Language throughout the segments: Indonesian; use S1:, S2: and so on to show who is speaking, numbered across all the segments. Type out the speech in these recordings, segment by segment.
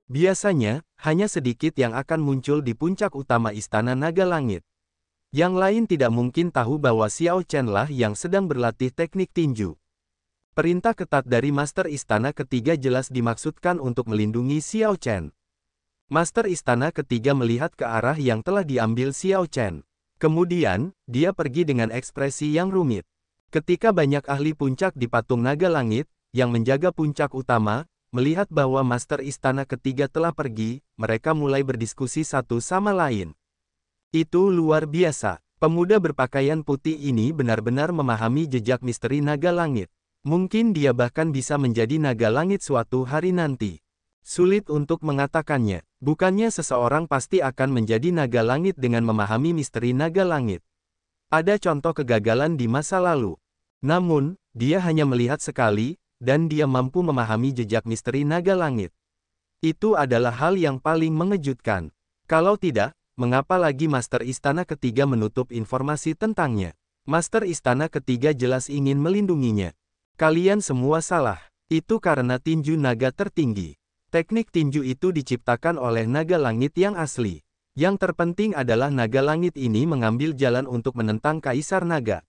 S1: Biasanya, hanya sedikit yang akan muncul di puncak utama Istana Naga Langit. Yang lain tidak mungkin tahu bahwa Xiao Chen lah yang sedang berlatih teknik tinju. Perintah ketat dari Master Istana Ketiga jelas dimaksudkan untuk melindungi Xiao Chen. Master Istana Ketiga melihat ke arah yang telah diambil Xiao Chen. Kemudian, dia pergi dengan ekspresi yang rumit. Ketika banyak ahli puncak di patung naga langit, yang menjaga puncak utama, melihat bahwa Master Istana Ketiga telah pergi, mereka mulai berdiskusi satu sama lain. Itu luar biasa. Pemuda berpakaian putih ini benar-benar memahami jejak misteri naga langit. Mungkin dia bahkan bisa menjadi naga langit suatu hari nanti. Sulit untuk mengatakannya. Bukannya seseorang pasti akan menjadi naga langit dengan memahami misteri naga langit. Ada contoh kegagalan di masa lalu. Namun, dia hanya melihat sekali, dan dia mampu memahami jejak misteri naga langit. Itu adalah hal yang paling mengejutkan. Kalau tidak, mengapa lagi Master Istana Ketiga menutup informasi tentangnya? Master Istana Ketiga jelas ingin melindunginya. Kalian semua salah. Itu karena tinju naga tertinggi. Teknik tinju itu diciptakan oleh naga langit yang asli. Yang terpenting adalah naga langit ini mengambil jalan untuk menentang Kaisar Naga.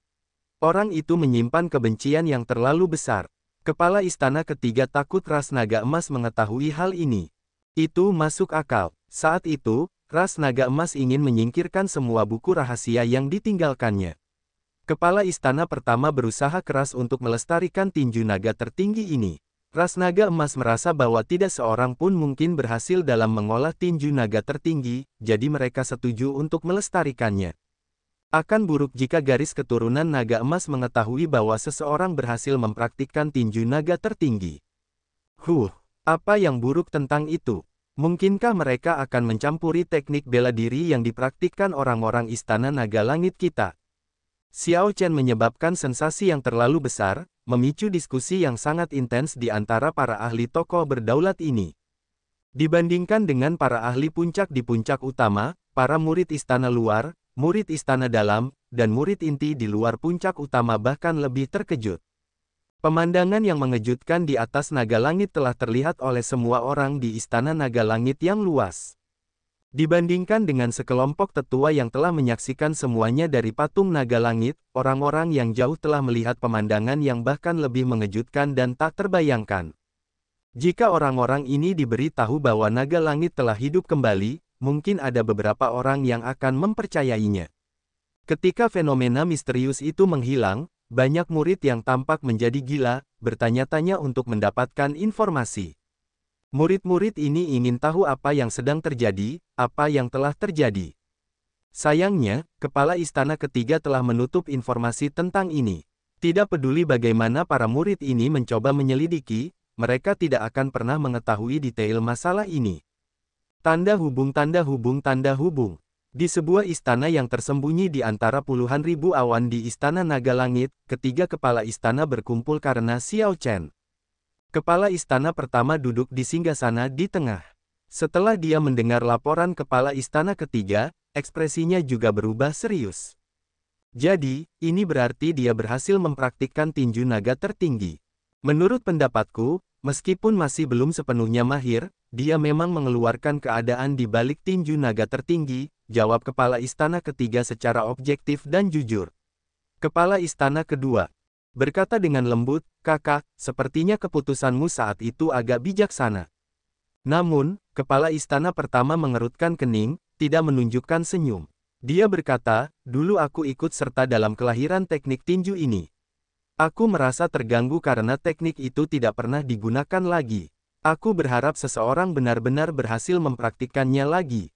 S1: Orang itu menyimpan kebencian yang terlalu besar. Kepala Istana Ketiga takut ras naga emas mengetahui hal ini. Itu masuk akal. Saat itu, ras naga emas ingin menyingkirkan semua buku rahasia yang ditinggalkannya. Kepala Istana pertama berusaha keras untuk melestarikan tinju naga tertinggi ini. Ras naga emas merasa bahwa tidak seorang pun mungkin berhasil dalam mengolah tinju naga tertinggi, jadi mereka setuju untuk melestarikannya. Akan buruk jika garis keturunan naga emas mengetahui bahwa seseorang berhasil mempraktikkan tinju naga tertinggi. Apa yang buruk tentang itu? Mungkinkah mereka akan mencampuri teknik bela diri yang dipraktikkan orang-orang Istana Naga Langit kita? Xiao Chen menyebabkan sensasi yang terlalu besar, memicu diskusi yang sangat intens di antara para ahli tokoh berdaulat ini. Dibandingkan dengan para ahli puncak di puncak utama, para murid istana luar, murid istana dalam, dan murid inti di luar puncak utama bahkan lebih terkejut. Pemandangan yang mengejutkan di atas naga langit telah terlihat oleh semua orang di Istana Naga Langit yang luas. Dibandingkan dengan sekelompok tetua yang telah menyaksikan semuanya dari patung naga langit, orang-orang yang jauh telah melihat pemandangan yang bahkan lebih mengejutkan dan tak terbayangkan. Jika orang-orang ini diberi tahu bahwa naga langit telah hidup kembali, mungkin ada beberapa orang yang akan mempercayainya. Ketika fenomena misterius itu menghilang, banyak murid yang tampak menjadi gila, bertanya-tanya untuk mendapatkan informasi. Murid-murid ini ingin tahu apa yang sedang terjadi, apa yang telah terjadi. Sayangnya, Kepala Istana Ketiga telah menutup informasi tentang ini. Tidak peduli bagaimana para murid ini mencoba menyelidiki, mereka tidak akan pernah mengetahui detail masalah ini. Tanda hubung tanda hubung tanda hubung. Di sebuah istana yang tersembunyi di antara puluhan ribu awan di Istana Naga Langit, ketiga kepala istana berkumpul karena Xiao Chen. Kepala istana pertama duduk di singgasana di tengah. Setelah dia mendengar laporan kepala istana ketiga, ekspresinya juga berubah serius. Jadi, ini berarti dia berhasil mempraktikkan tinju naga tertinggi. Menurut pendapatku, meskipun masih belum sepenuhnya mahir, dia memang mengeluarkan keadaan di balik tinju naga tertinggi, jawab kepala istana ketiga secara objektif dan jujur. Kepala istana kedua berkata dengan lembut, "Kakak, sepertinya keputusanmu saat itu agak bijaksana." Namun, kepala istana pertama mengerutkan kening, tidak menunjukkan senyum. Dia berkata, "Dulu aku ikut serta dalam kelahiran teknik tinju ini. Aku merasa terganggu karena teknik itu tidak pernah digunakan lagi. Aku berharap seseorang benar-benar berhasil mempraktikkannya lagi."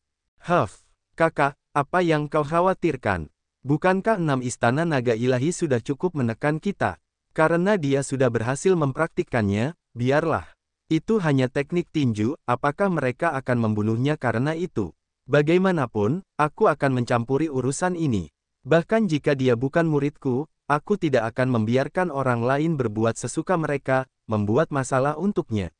S1: Kakak, apa yang kau khawatirkan? Bukankah 6 istana naga ilahi sudah cukup menekan kita? Karena dia sudah berhasil mempraktikkannya, biarlah. Itu hanya teknik tinju, apakah mereka akan membunuhnya karena itu? Bagaimanapun, aku akan mencampuri urusan ini. Bahkan jika dia bukan muridku, aku tidak akan membiarkan orang lain berbuat sesuka mereka, membuat masalah untuknya.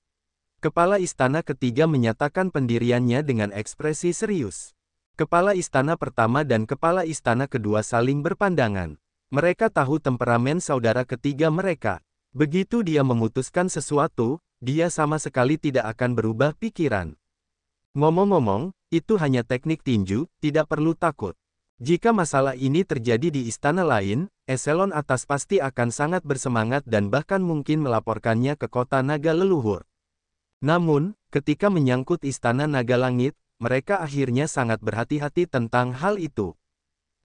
S1: Kepala istana ketiga menyatakan pendiriannya dengan ekspresi serius. Kepala istana pertama dan kepala istana kedua saling berpandangan. Mereka tahu temperamen saudara ketiga mereka. Begitu dia memutuskan sesuatu, dia sama sekali tidak akan berubah pikiran. Ngomong-ngomong, itu hanya teknik tinju, tidak perlu takut. Jika masalah ini terjadi di istana lain, eselon atas pasti akan sangat bersemangat dan bahkan mungkin melaporkannya ke kota naga leluhur. Namun, ketika menyangkut istana naga langit, mereka akhirnya sangat berhati-hati tentang hal itu.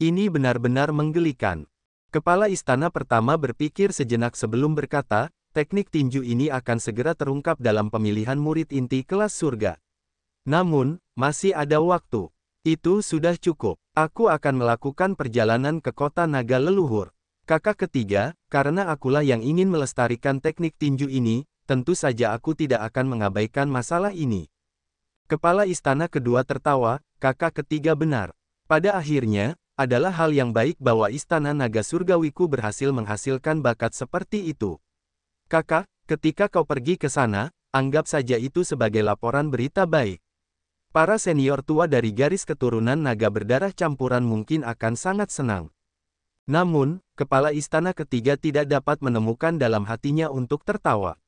S1: Ini benar-benar menggelikan. Kepala istana pertama berpikir sejenak sebelum berkata, teknik tinju ini akan segera terungkap dalam pemilihan murid inti kelas surga. Namun, masih ada waktu. Itu sudah cukup. Aku akan melakukan perjalanan ke kota naga leluhur. Kakak ketiga, karena akulah yang ingin melestarikan teknik tinju ini, tentu saja aku tidak akan mengabaikan masalah ini. Kepala istana kedua tertawa, kakak ketiga benar. Pada akhirnya, adalah hal yang baik bahwa istana naga surgawiku berhasil menghasilkan bakat seperti itu. Kakak, ketika kau pergi ke sana, anggap saja itu sebagai laporan berita baik. Para senior tua dari garis keturunan naga berdarah campuran mungkin akan sangat senang. Namun, kepala istana ketiga tidak dapat menemukan dalam hatinya untuk tertawa.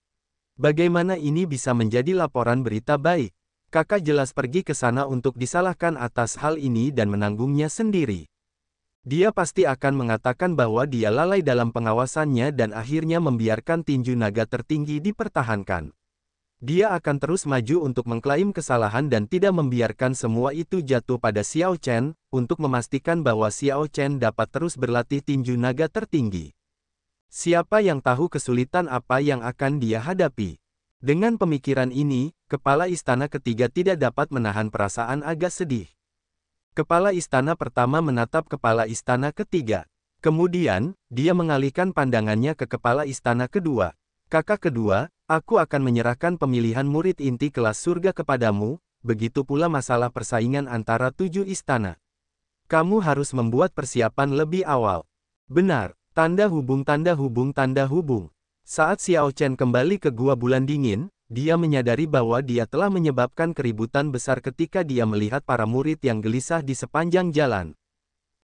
S1: Bagaimana ini bisa menjadi laporan berita baik? Kakak jelas pergi ke sana untuk disalahkan atas hal ini dan menanggungnya sendiri. Dia pasti akan mengatakan bahwa dia lalai dalam pengawasannya dan akhirnya membiarkan tinju naga tertinggi dipertahankan. Dia akan terus maju untuk mengklaim kesalahan dan tidak membiarkan semua itu jatuh pada Xiao Chen, untuk memastikan bahwa Xiao Chen dapat terus berlatih tinju naga tertinggi. Siapa yang tahu kesulitan apa yang akan dia hadapi? Dengan pemikiran ini, kepala istana ketiga tidak dapat menahan perasaan agak sedih. Kepala istana pertama menatap kepala istana ketiga. Kemudian, dia mengalihkan pandangannya ke kepala istana kedua. Kakak kedua, aku akan menyerahkan pemilihan murid inti kelas surga kepadamu, begitu pula masalah persaingan antara 7 istana. Kamu harus membuat persiapan lebih awal. Benar, tanda hubung tanda hubung tanda hubung. Saat Xiao Chen kembali ke Gua Bulan Dingin, dia menyadari bahwa dia telah menyebabkan keributan besar ketika dia melihat para murid yang gelisah di sepanjang jalan.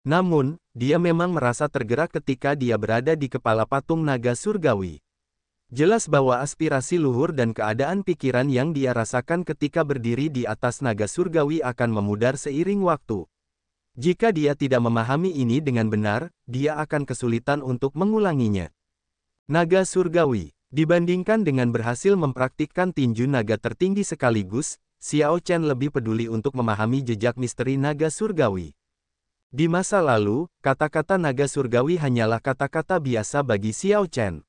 S1: Namun, dia memang merasa tergerak ketika dia berada di kepala patung naga surgawi. Jelas bahwa aspirasi luhur dan keadaan pikiran yang dia rasakan ketika berdiri di atas naga surgawi akan memudar seiring waktu. Jika dia tidak memahami ini dengan benar, dia akan kesulitan untuk mengulanginya. Naga surgawi, dibandingkan dengan berhasil mempraktikkan tinju naga tertinggi sekaligus, Xiao Chen lebih peduli untuk memahami jejak misteri naga surgawi. Di masa lalu, kata-kata naga surgawi hanyalah kata-kata biasa bagi Xiao Chen.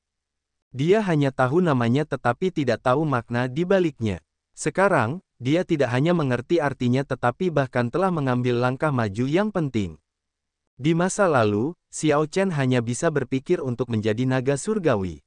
S1: Dia hanya tahu namanya tetapi tidak tahu makna di baliknya. Sekarang, dia tidak hanya mengerti artinya tetapi bahkan telah mengambil langkah maju yang penting. Di masa lalu, Xiao Chen hanya bisa berpikir untuk menjadi naga surgawi.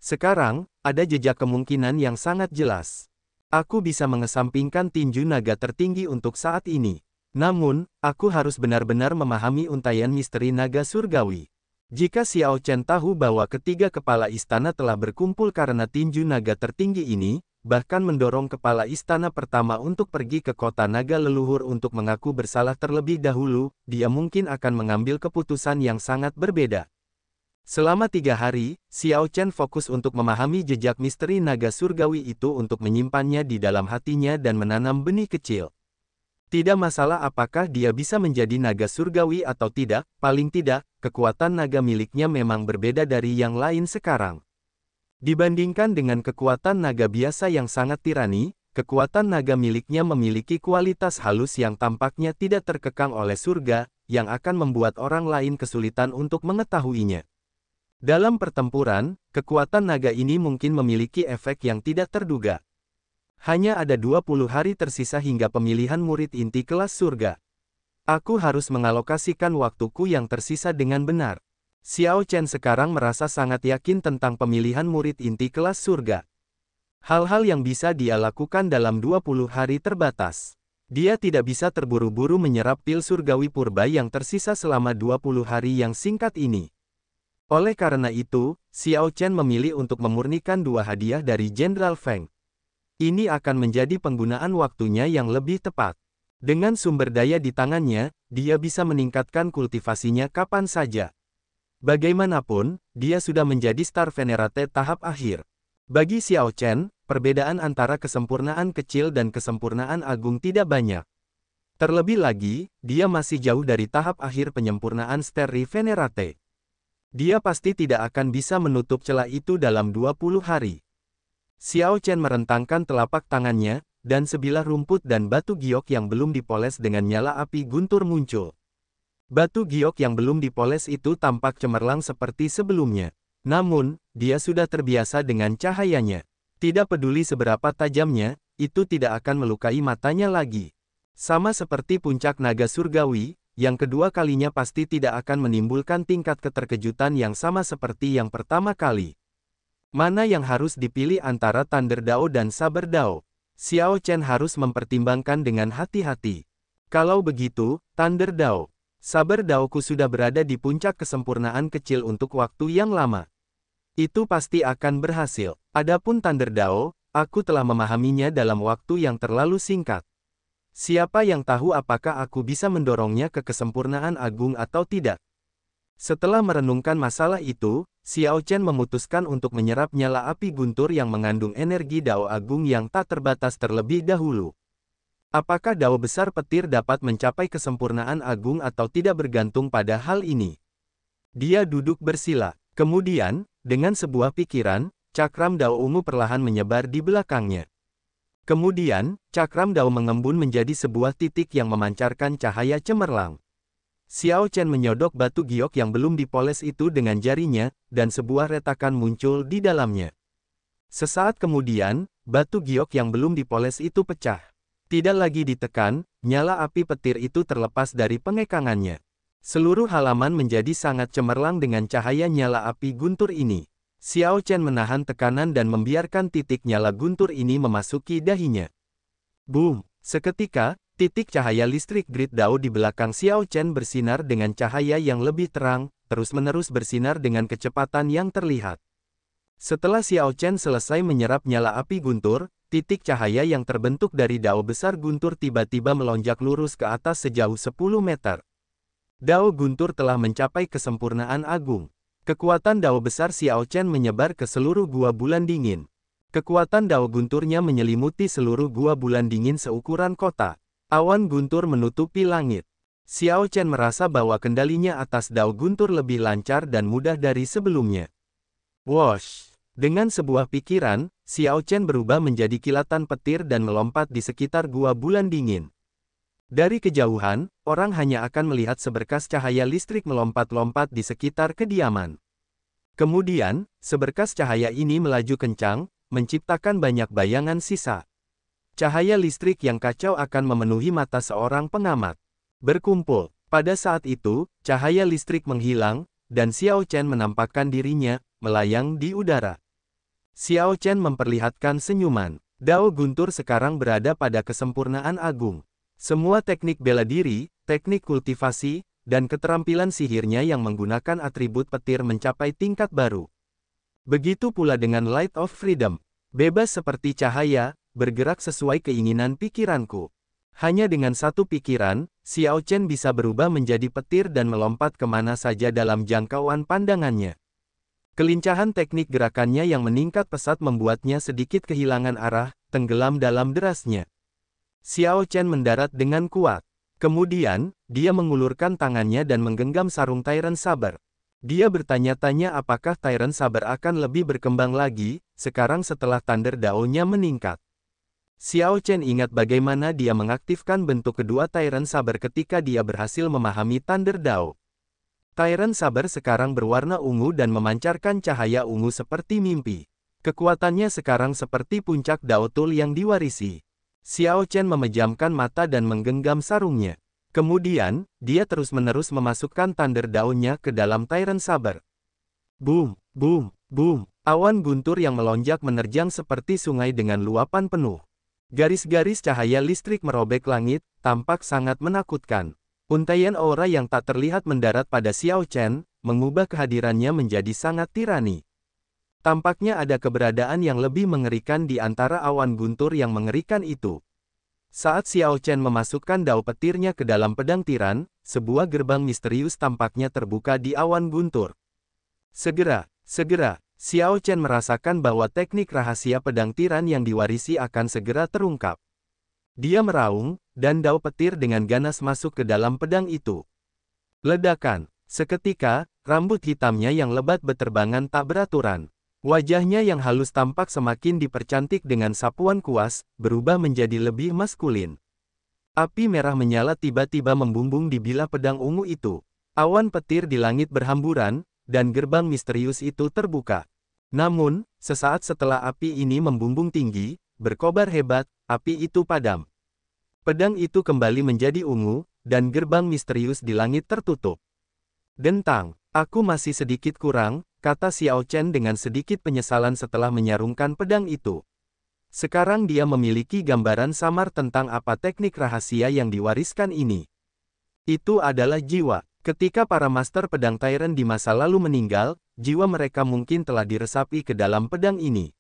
S1: Sekarang, ada jejak kemungkinan yang sangat jelas. Aku bisa mengesampingkan tinju naga tertinggi untuk saat ini. Namun, aku harus benar-benar memahami untaian misteri naga surgawi. Jika Xiao Chen tahu bahwa ketiga kepala istana telah berkumpul karena tinju naga tertinggi ini, bahkan mendorong kepala istana pertama untuk pergi ke kota naga leluhur untuk mengaku bersalah terlebih dahulu, dia mungkin akan mengambil keputusan yang sangat berbeda. Selama 3 hari, Xiao Chen fokus untuk memahami jejak misteri naga surgawi itu untuk menyimpannya di dalam hatinya dan menanam benih kecil. Tidak masalah apakah dia bisa menjadi naga surgawi atau tidak, paling tidak, kekuatan naga miliknya memang berbeda dari yang lain sekarang. Dibandingkan dengan kekuatan naga biasa yang sangat tirani, kekuatan naga miliknya memiliki kualitas halus yang tampaknya tidak terkekang oleh surga, yang akan membuat orang lain kesulitan untuk mengetahuinya. Dalam pertempuran, kekuatan naga ini mungkin memiliki efek yang tidak terduga. Hanya ada 20 hari tersisa hingga pemilihan murid inti kelas surga. Aku harus mengalokasikan waktuku yang tersisa dengan benar. Xiao Chen sekarang merasa sangat yakin tentang pemilihan murid inti kelas surga. Hal-hal yang bisa dia lakukan dalam 20 hari terbatas. Dia tidak bisa terburu-buru menyerap pil surgawi purba yang tersisa selama 20 hari yang singkat ini. Oleh karena itu, Xiao Chen memilih untuk memurnikan 2 hadiah dari Jenderal Feng. Ini akan menjadi penggunaan waktunya yang lebih tepat. Dengan sumber daya di tangannya, dia bisa meningkatkan kultivasinya kapan saja. Bagaimanapun, dia sudah menjadi Star Venerate tahap akhir. Bagi Xiao Chen, perbedaan antara kesempurnaan kecil dan kesempurnaan agung tidak banyak. Terlebih lagi, dia masih jauh dari tahap akhir penyempurnaan Steri Venerate. Dia pasti tidak akan bisa menutup celah itu dalam 20 hari. Xiao Chen merentangkan telapak tangannya, dan sebilah rumput dan batu giok yang belum dipoles dengan nyala api guntur muncul. Batu giok yang belum dipoles itu tampak cemerlang seperti sebelumnya. Namun, dia sudah terbiasa dengan cahayanya. Tidak peduli seberapa tajamnya, itu tidak akan melukai matanya lagi. Sama seperti puncak naga surgawi, yang kedua kalinya pasti tidak akan menimbulkan tingkat keterkejutan yang sama seperti yang pertama kali. Mana yang harus dipilih antara Thunder Dao dan Saber Dao? Xiao Chen harus mempertimbangkan dengan hati-hati. Kalau begitu, Thunder Dao, Saber Daoku sudah berada di puncak kesempurnaan kecil untuk waktu yang lama. Itu pasti akan berhasil. Adapun Thunder Dao, aku telah memahaminya dalam waktu yang terlalu singkat. Siapa yang tahu apakah aku bisa mendorongnya ke kesempurnaan agung atau tidak? Setelah merenungkan masalah itu, Xiao Chen memutuskan untuk menyerap nyala api guntur yang mengandung energi Dao Agung yang tak terbatas terlebih dahulu. Apakah Dao besar petir dapat mencapai kesempurnaan agung atau tidak bergantung pada hal ini? Dia duduk bersila. Kemudian, dengan sebuah pikiran, cakram Dao ungu perlahan menyebar di belakangnya. Kemudian, cakram Dao mengembun menjadi sebuah titik yang memancarkan cahaya cemerlang. Xiao Chen menyodok batu giok yang belum dipoles itu dengan jarinya, dan sebuah retakan muncul di dalamnya. Sesaat kemudian, batu giok yang belum dipoles itu pecah. Tidak lagi ditekan, nyala api petir itu terlepas dari pengekangannya. Seluruh halaman menjadi sangat cemerlang dengan cahaya nyala api guntur ini. Xiao Chen menahan tekanan dan membiarkan titik nyala guntur ini memasuki dahinya. Boom! Seketika, titik cahaya listrik Grid Dao di belakang Xiao Chen bersinar dengan cahaya yang lebih terang, terus-menerus bersinar dengan kecepatan yang terlihat. Setelah Xiao Chen selesai menyerap nyala api guntur, titik cahaya yang terbentuk dari Dao besar guntur tiba-tiba melonjak lurus ke atas sejauh 10 meter. Dao guntur telah mencapai kesempurnaan agung. Kekuatan Dao besar Xiao Chen menyebar ke seluruh gua bulan dingin. Kekuatan Dao gunturnya menyelimuti seluruh gua bulan dingin seukuran kota. Awan guntur menutupi langit. Xiao Chen merasa bahwa kendalinya atas Dao guntur lebih lancar dan mudah dari sebelumnya. Wosh! Dengan sebuah pikiran, Xiao Chen berubah menjadi kilatan petir dan melompat di sekitar gua bulan dingin. Dari kejauhan, orang hanya akan melihat seberkas cahaya listrik melompat-lompat di sekitar kediaman. Kemudian, seberkas cahaya ini melaju kencang, menciptakan banyak bayangan sisa. Cahaya listrik yang kacau akan memenuhi mata seorang pengamat. Berkumpul. Pada saat itu, cahaya listrik menghilang, dan Xiao Chen menampakkan dirinya, melayang di udara. Xiao Chen memperlihatkan senyuman. Dao guntur sekarang berada pada kesempurnaan agung. Semua teknik bela diri, teknik kultivasi, dan keterampilan sihirnya yang menggunakan atribut petir mencapai tingkat baru. Begitu pula dengan Light of Freedom. Bebas seperti cahaya, bergerak sesuai keinginan pikiranku. Hanya dengan satu pikiran, Xiao Chen bisa berubah menjadi petir dan melompat kemana saja dalam jangkauan pandangannya. Kelincahan teknik gerakannya yang meningkat pesat membuatnya sedikit kehilangan arah, tenggelam dalam derasnya. Xiao Chen mendarat dengan kuat. Kemudian, dia mengulurkan tangannya dan menggenggam sarung Tyrant Saber. Dia bertanya-tanya apakah Tyrant Saber akan lebih berkembang lagi, sekarang setelah Thunder Dao-nya meningkat. Xiao Chen ingat bagaimana dia mengaktifkan bentuk kedua Tyrant Saber ketika dia berhasil memahami Thunder Dao. Tyrant Saber sekarang berwarna ungu dan memancarkan cahaya ungu seperti mimpi. Kekuatannya sekarang seperti puncak Dao Tool yang diwarisi. Xiao Chen memejamkan mata dan menggenggam sarungnya. Kemudian, dia terus-menerus memasukkan Thunder Dao-nya ke dalam Tyrant Saber. Boom, boom, boom. Awan guntur yang melonjak menerjang seperti sungai dengan luapan penuh. Garis-garis cahaya listrik merobek langit, tampak sangat menakutkan. Untaian aura yang tak terlihat mendarat pada Xiao Chen, mengubah kehadirannya menjadi sangat tirani. Tampaknya ada keberadaan yang lebih mengerikan di antara awan guntur yang mengerikan itu. Saat Xiao Chen memasukkan Dao petirnya ke dalam pedang tiran, sebuah gerbang misterius tampaknya terbuka di awan guntur. Segera, Xiao Chen merasakan bahwa teknik rahasia pedang tiran yang diwarisi akan segera terungkap. Dia meraung, dan dao petir dengan ganas masuk ke dalam pedang itu. Ledakan. Seketika, rambut hitamnya yang lebat beterbangan tak beraturan. Wajahnya yang halus tampak semakin dipercantik dengan sapuan kuas, berubah menjadi lebih maskulin. Api merah menyala tiba-tiba membumbung di bilah pedang ungu itu. Awan petir di langit berhamburan, dan gerbang misterius itu terbuka. Namun, sesaat setelah api ini membumbung tinggi, berkobar hebat, api itu padam. Pedang itu kembali menjadi ungu, dan gerbang misterius di langit tertutup. Dentang, aku masih sedikit kurang, kata Xiao Chen dengan sedikit penyesalan setelah menyarungkan pedang itu. Sekarang dia memiliki gambaran samar tentang apa teknik rahasia yang diwariskan ini. Itu adalah jiwa. Ketika para master pedang Tyrant di masa lalu meninggal, jiwa mereka mungkin telah diresapi ke dalam pedang ini.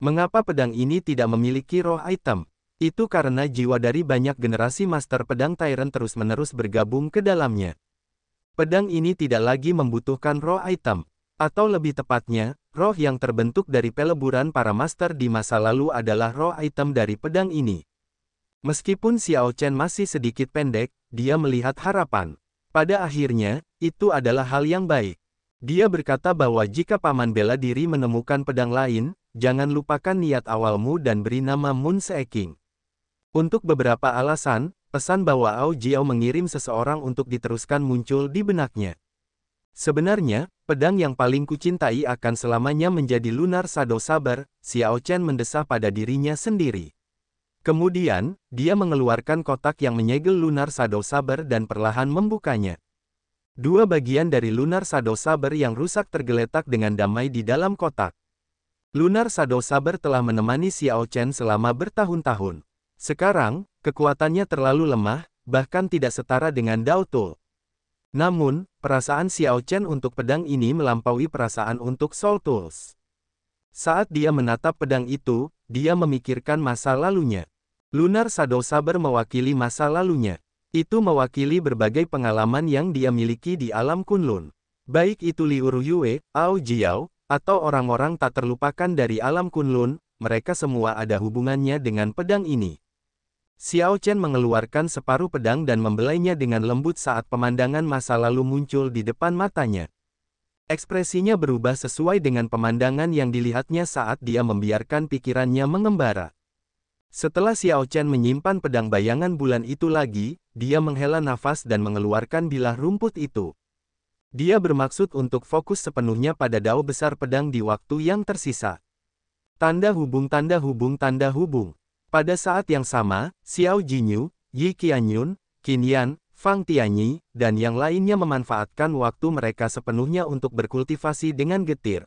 S1: Mengapa pedang ini tidak memiliki roh item? Itu karena jiwa dari banyak generasi master pedang Tyrant terus-menerus bergabung ke dalamnya. Pedang ini tidak lagi membutuhkan roh item. Atau lebih tepatnya, roh yang terbentuk dari peleburan para master di masa lalu adalah roh item dari pedang ini. Meskipun Xiao Chen masih sedikit pendek, dia melihat harapan. Pada akhirnya, itu adalah hal yang baik. Dia berkata bahwa jika paman bela diri menemukan pedang lain, jangan lupakan niat awalmu dan beri nama Moon Seeking. Untuk beberapa alasan, pesan bahwa Ao Jiao mengirim seseorang untuk diteruskan muncul di benaknya. Sebenarnya, pedang yang paling kucintai akan selamanya menjadi Lunar Shadow Saber, Xiao Chen mendesah pada dirinya sendiri. Kemudian, dia mengeluarkan kotak yang menyegel Lunar Shadow Saber dan perlahan membukanya. Dua bagian dari Lunar Shadow Saber yang rusak tergeletak dengan damai di dalam kotak. Lunar Shadow Saber telah menemani Xiao Chen selama bertahun-tahun. Sekarang, kekuatannya terlalu lemah, bahkan tidak setara dengan Dao Tool. Namun, perasaan Xiao Chen untuk pedang ini melampaui perasaan untuk Soul Tools. Saat dia menatap pedang itu, dia memikirkan masa lalunya. Lunar Shadow Saber mewakili masa lalunya. Itu mewakili berbagai pengalaman yang dia miliki di alam Kunlun. Baik itu Liu Ruyue, Ao Jiao, atau orang-orang tak terlupakan dari alam Kunlun, mereka semua ada hubungannya dengan pedang ini. Xiao Chen mengeluarkan separuh pedang dan membelainya dengan lembut saat pemandangan masa lalu muncul di depan matanya. Ekspresinya berubah sesuai dengan pemandangan yang dilihatnya saat dia membiarkan pikirannya mengembara. Setelah Xiao Chen menyimpan pedang bayangan bulan itu lagi, dia menghela nafas dan mengeluarkan bilah rumput itu. Dia bermaksud untuk fokus sepenuhnya pada dao besar pedang di waktu yang tersisa. Tanda hubung tanda hubung tanda hubung. Pada saat yang sama, Xiao Jinyu, Yi Qianyun, Qin Yan, Fang Tianyi, dan yang lainnya memanfaatkan waktu mereka sepenuhnya untuk berkultivasi dengan getir.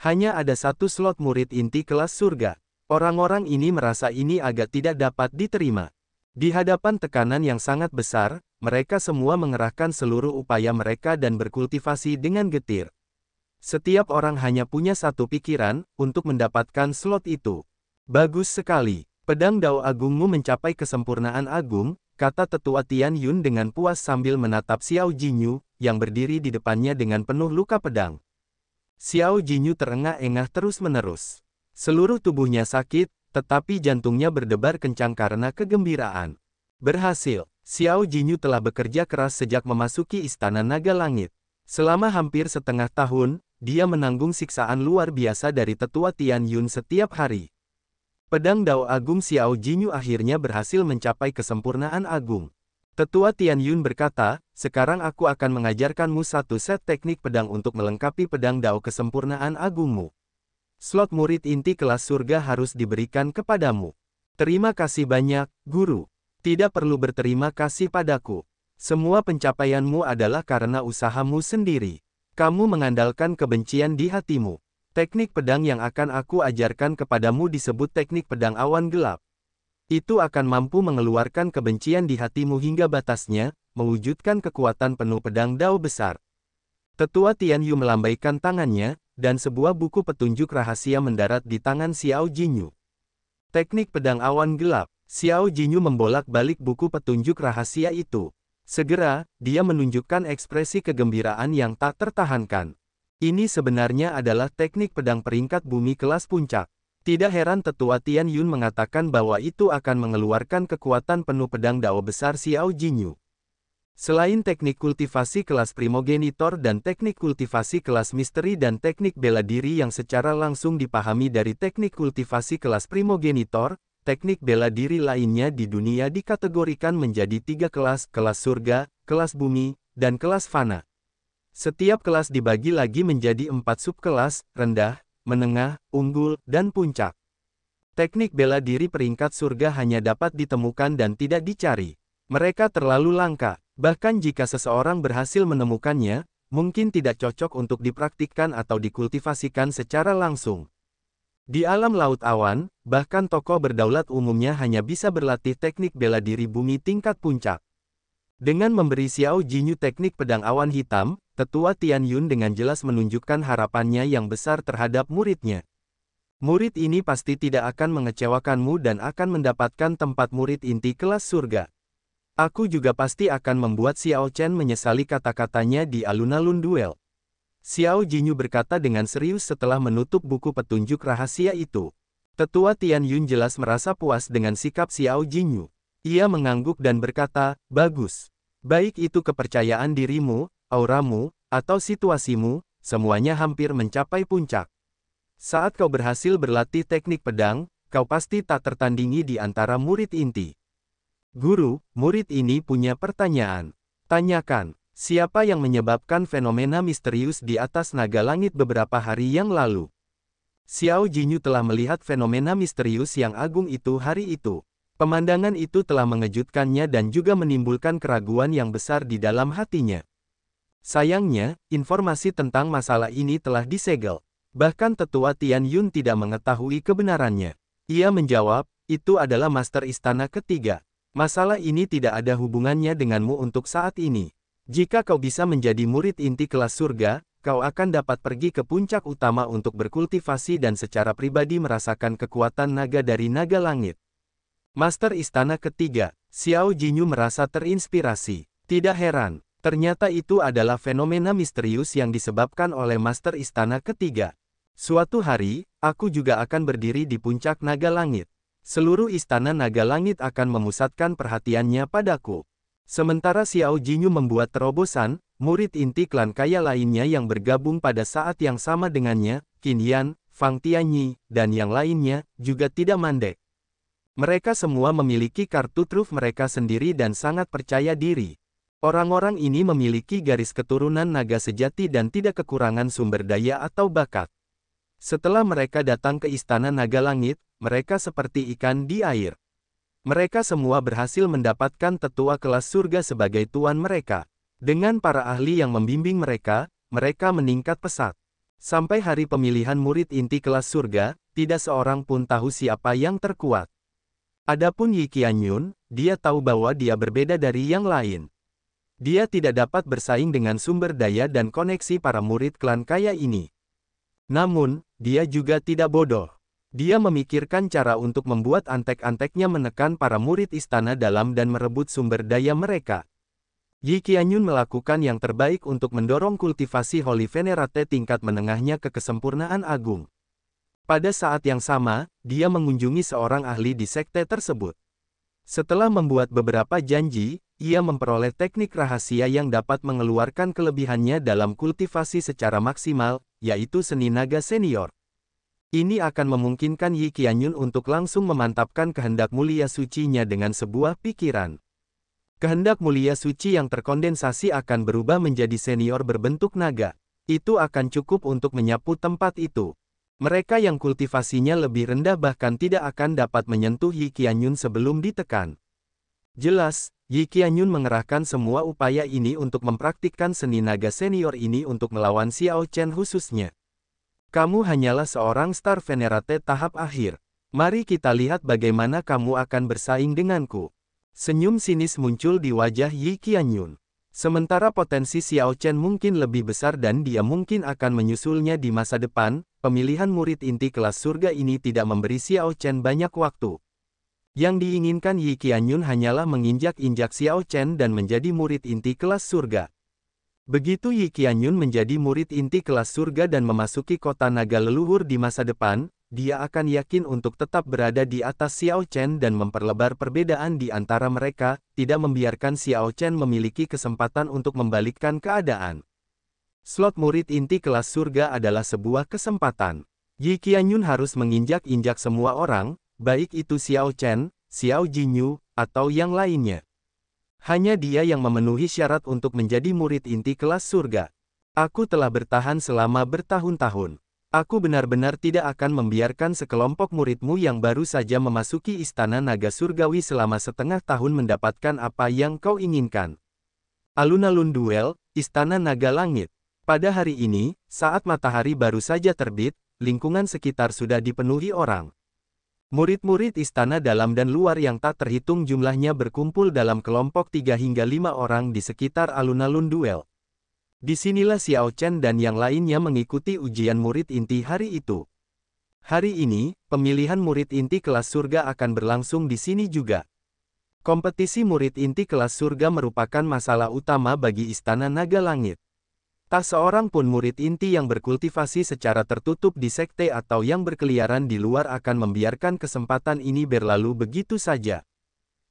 S1: Hanya ada satu slot murid inti kelas surga. Orang-orang ini merasa ini agak tidak dapat diterima. Di hadapan tekanan yang sangat besar, mereka semua mengerahkan seluruh upaya mereka dan berkultivasi dengan getir. Setiap orang hanya punya satu pikiran, untuk mendapatkan slot itu. Bagus sekali. Pedang Dao Agungmu mencapai kesempurnaan agung, kata Tetua Tian Yun dengan puas sambil menatap Xiao Jinyu, yang berdiri di depannya dengan penuh luka pedang. Xiao Jinyu terengah-engah terus-menerus. Seluruh tubuhnya sakit, tetapi jantungnya berdebar kencang karena kegembiraan. Berhasil, Xiao Jinyu telah bekerja keras sejak memasuki Istana Naga Langit. Selama hampir setengah tahun, dia menanggung siksaan luar biasa dari Tetua Tian Yun setiap hari. Pedang Dao Agung Xiao Jinyu akhirnya berhasil mencapai kesempurnaan agung. Tetua Tian Yun berkata, sekarang aku akan mengajarkanmu satu set teknik pedang untuk melengkapi pedang Dao kesempurnaan agungmu. Slot murid inti kelas surga harus diberikan kepadamu. Terima kasih banyak, Guru. Tidak perlu berterima kasih padaku. Semua pencapaianmu adalah karena usahamu sendiri. Kamu mengandalkan kebencian di hatimu. Teknik pedang yang akan aku ajarkan kepadamu disebut teknik pedang awan gelap. Itu akan mampu mengeluarkan kebencian di hatimu hingga batasnya, mewujudkan kekuatan penuh pedang Dao besar. Tetua Tian Yu melambaikan tangannya, dan sebuah buku petunjuk rahasia mendarat di tangan Xiao Jinyu. Teknik pedang awan gelap. Xiao Jinyu membolak-balik buku petunjuk rahasia itu. Segera, dia menunjukkan ekspresi kegembiraan yang tak tertahankan. Ini sebenarnya adalah teknik pedang peringkat bumi kelas puncak. Tidak heran tetua Tian Yun mengatakan bahwa itu akan mengeluarkan kekuatan penuh pedang Dao besar Xiao Jinyu. Selain teknik kultivasi kelas primogenitor dan teknik kultivasi kelas misteri dan teknik bela diri yang secara langsung dipahami dari teknik kultivasi kelas primogenitor, teknik bela diri lainnya di dunia dikategorikan menjadi 3 kelas, kelas surga, kelas bumi, dan kelas fana. Setiap kelas dibagi lagi menjadi 4 subkelas, rendah, menengah, unggul, dan puncak. Teknik bela diri peringkat surga hanya dapat ditemukan dan tidak dicari. Mereka terlalu langka. Bahkan jika seseorang berhasil menemukannya, mungkin tidak cocok untuk dipraktikkan atau dikultivasikan secara langsung. Di alam laut awan, bahkan tokoh berdaulat umumnya hanya bisa berlatih teknik bela diri bumi tingkat puncak. Dengan memberi Xiao Jinyu teknik pedang awan hitam, tetua Tian Yun dengan jelas menunjukkan harapannya yang besar terhadap muridnya. Murid ini pasti tidak akan mengecewakanmu dan akan mendapatkan tempat murid inti kelas surga. Aku juga pasti akan membuat Xiao Chen menyesali kata-katanya di alun-alun duel. Xiao Jinyu berkata dengan serius setelah menutup buku petunjuk rahasia itu. Tetua Tian Yun jelas merasa puas dengan sikap Xiao Jinyu. Ia mengangguk dan berkata, bagus. Baik itu kepercayaan dirimu, auramu, atau situasimu, semuanya hampir mencapai puncak. Saat kau berhasil berlatih teknik pedang, kau pasti tak tertandingi di antara murid inti. Guru, murid ini punya pertanyaan. Tanyakan, siapa yang menyebabkan fenomena misterius di atas naga langit beberapa hari yang lalu? Xiao Jinyu telah melihat fenomena misterius yang agung itu hari itu. Pemandangan itu telah mengejutkannya dan juga menimbulkan keraguan yang besar di dalam hatinya. Sayangnya, informasi tentang masalah ini telah disegel. Bahkan tetua Tian Yun tidak mengetahui kebenarannya. Ia menjawab, itu adalah master istana ketiga. Masalah ini tidak ada hubungannya denganmu untuk saat ini. Jika kau bisa menjadi murid inti kelas surga, kau akan dapat pergi ke puncak utama untuk berkultivasi dan secara pribadi merasakan kekuatan naga dari naga langit. Master istana ketiga, Xiao Jinyu merasa terinspirasi. Tidak heran, ternyata itu adalah fenomena misterius yang disebabkan oleh master istana ketiga. Suatu hari, aku juga akan berdiri di puncak naga langit. Seluruh istana naga langit akan memusatkan perhatiannya padaku. Sementara Xiao Jinyu membuat terobosan, murid inti klan kaya lainnya yang bergabung pada saat yang sama dengannya, Qin Yan, Fang Tianyi, dan yang lainnya, juga tidak mandek. Mereka semua memiliki kartu truf mereka sendiri dan sangat percaya diri. Orang-orang ini memiliki garis keturunan naga sejati dan tidak kekurangan sumber daya atau bakat. Setelah mereka datang ke istana naga langit, mereka seperti ikan di air. Mereka semua berhasil mendapatkan tetua kelas surga sebagai tuan mereka. Dengan para ahli yang membimbing mereka, mereka meningkat pesat. Sampai hari pemilihan murid inti kelas surga, tidak seorang pun tahu siapa yang terkuat. Adapun Yi Qianyun, dia tahu bahwa dia berbeda dari yang lain. Dia tidak dapat bersaing dengan sumber daya dan koneksi para murid klan kaya ini. Namun, dia juga tidak bodoh. Dia memikirkan cara untuk membuat antek-anteknya menekan para murid istana dalam dan merebut sumber daya mereka. Yi Qianyun melakukan yang terbaik untuk mendorong kultivasi Holy Venerate tingkat menengahnya ke kesempurnaan agung. Pada saat yang sama, dia mengunjungi seorang ahli di sekte tersebut. Setelah membuat beberapa janji, ia memperoleh teknik rahasia yang dapat mengeluarkan kelebihannya dalam kultivasi secara maksimal, yaitu seni naga senior. Ini akan memungkinkan Yi Qianyun untuk langsung memantapkan kehendak mulia sucinya dengan sebuah pikiran. Kehendak mulia suci yang terkondensasi akan berubah menjadi senior berbentuk naga. Itu akan cukup untuk menyapu tempat itu. Mereka yang kultivasinya lebih rendah bahkan tidak akan dapat menyentuh Yi Qianyun sebelum ditekan. Jelas, Yi Qianyun mengerahkan semua upaya ini untuk mempraktikkan seni naga senior ini untuk melawan Xiao Chen khususnya. Kamu hanyalah seorang Star Venerate tahap akhir. Mari kita lihat bagaimana kamu akan bersaing denganku. Senyum sinis muncul di wajah Yi Qianyun. Sementara potensi Xiao Chen mungkin lebih besar dan dia mungkin akan menyusulnya di masa depan, pemilihan murid inti kelas surga ini tidak memberi Xiao Chen banyak waktu. Yang diinginkan Yi Qianyun hanyalah menginjak-injak Xiao Chen dan menjadi murid inti kelas surga. Begitu Yi Qianyun menjadi murid inti kelas surga dan memasuki kota naga leluhur di masa depan, dia akan yakin untuk tetap berada di atas Xiao Chen dan memperlebar perbedaan di antara mereka, tidak membiarkan Xiao Chen memiliki kesempatan untuk membalikkan keadaan. Slot murid inti kelas surga adalah sebuah kesempatan. Yi Qianyun harus menginjak-injak semua orang, baik itu Xiao Chen, Xiao Jinyu, atau yang lainnya. Hanya dia yang memenuhi syarat untuk menjadi murid inti kelas surga. Aku telah bertahan selama bertahun-tahun. Aku benar-benar tidak akan membiarkan sekelompok muridmu yang baru saja memasuki istana naga surgawi selama setengah tahun mendapatkan apa yang kau inginkan. Alun-alun duel, Istana Naga Langit. Pada hari ini, saat matahari baru saja terbit, lingkungan sekitar sudah dipenuhi orang. Murid-murid istana dalam dan luar yang tak terhitung jumlahnya berkumpul dalam kelompok 3 hingga 5 orang di sekitar alun-alun duel. Disinilah Xiao Chen dan yang lainnya mengikuti ujian murid inti hari itu. Hari ini, pemilihan murid inti kelas surga akan berlangsung di sini juga. Kompetisi murid inti kelas surga merupakan masalah utama bagi Istana Naga Langit. Tak seorang pun murid inti yang berkultivasi secara tertutup di sekte atau yang berkeliaran di luar akan membiarkan kesempatan ini berlalu begitu saja.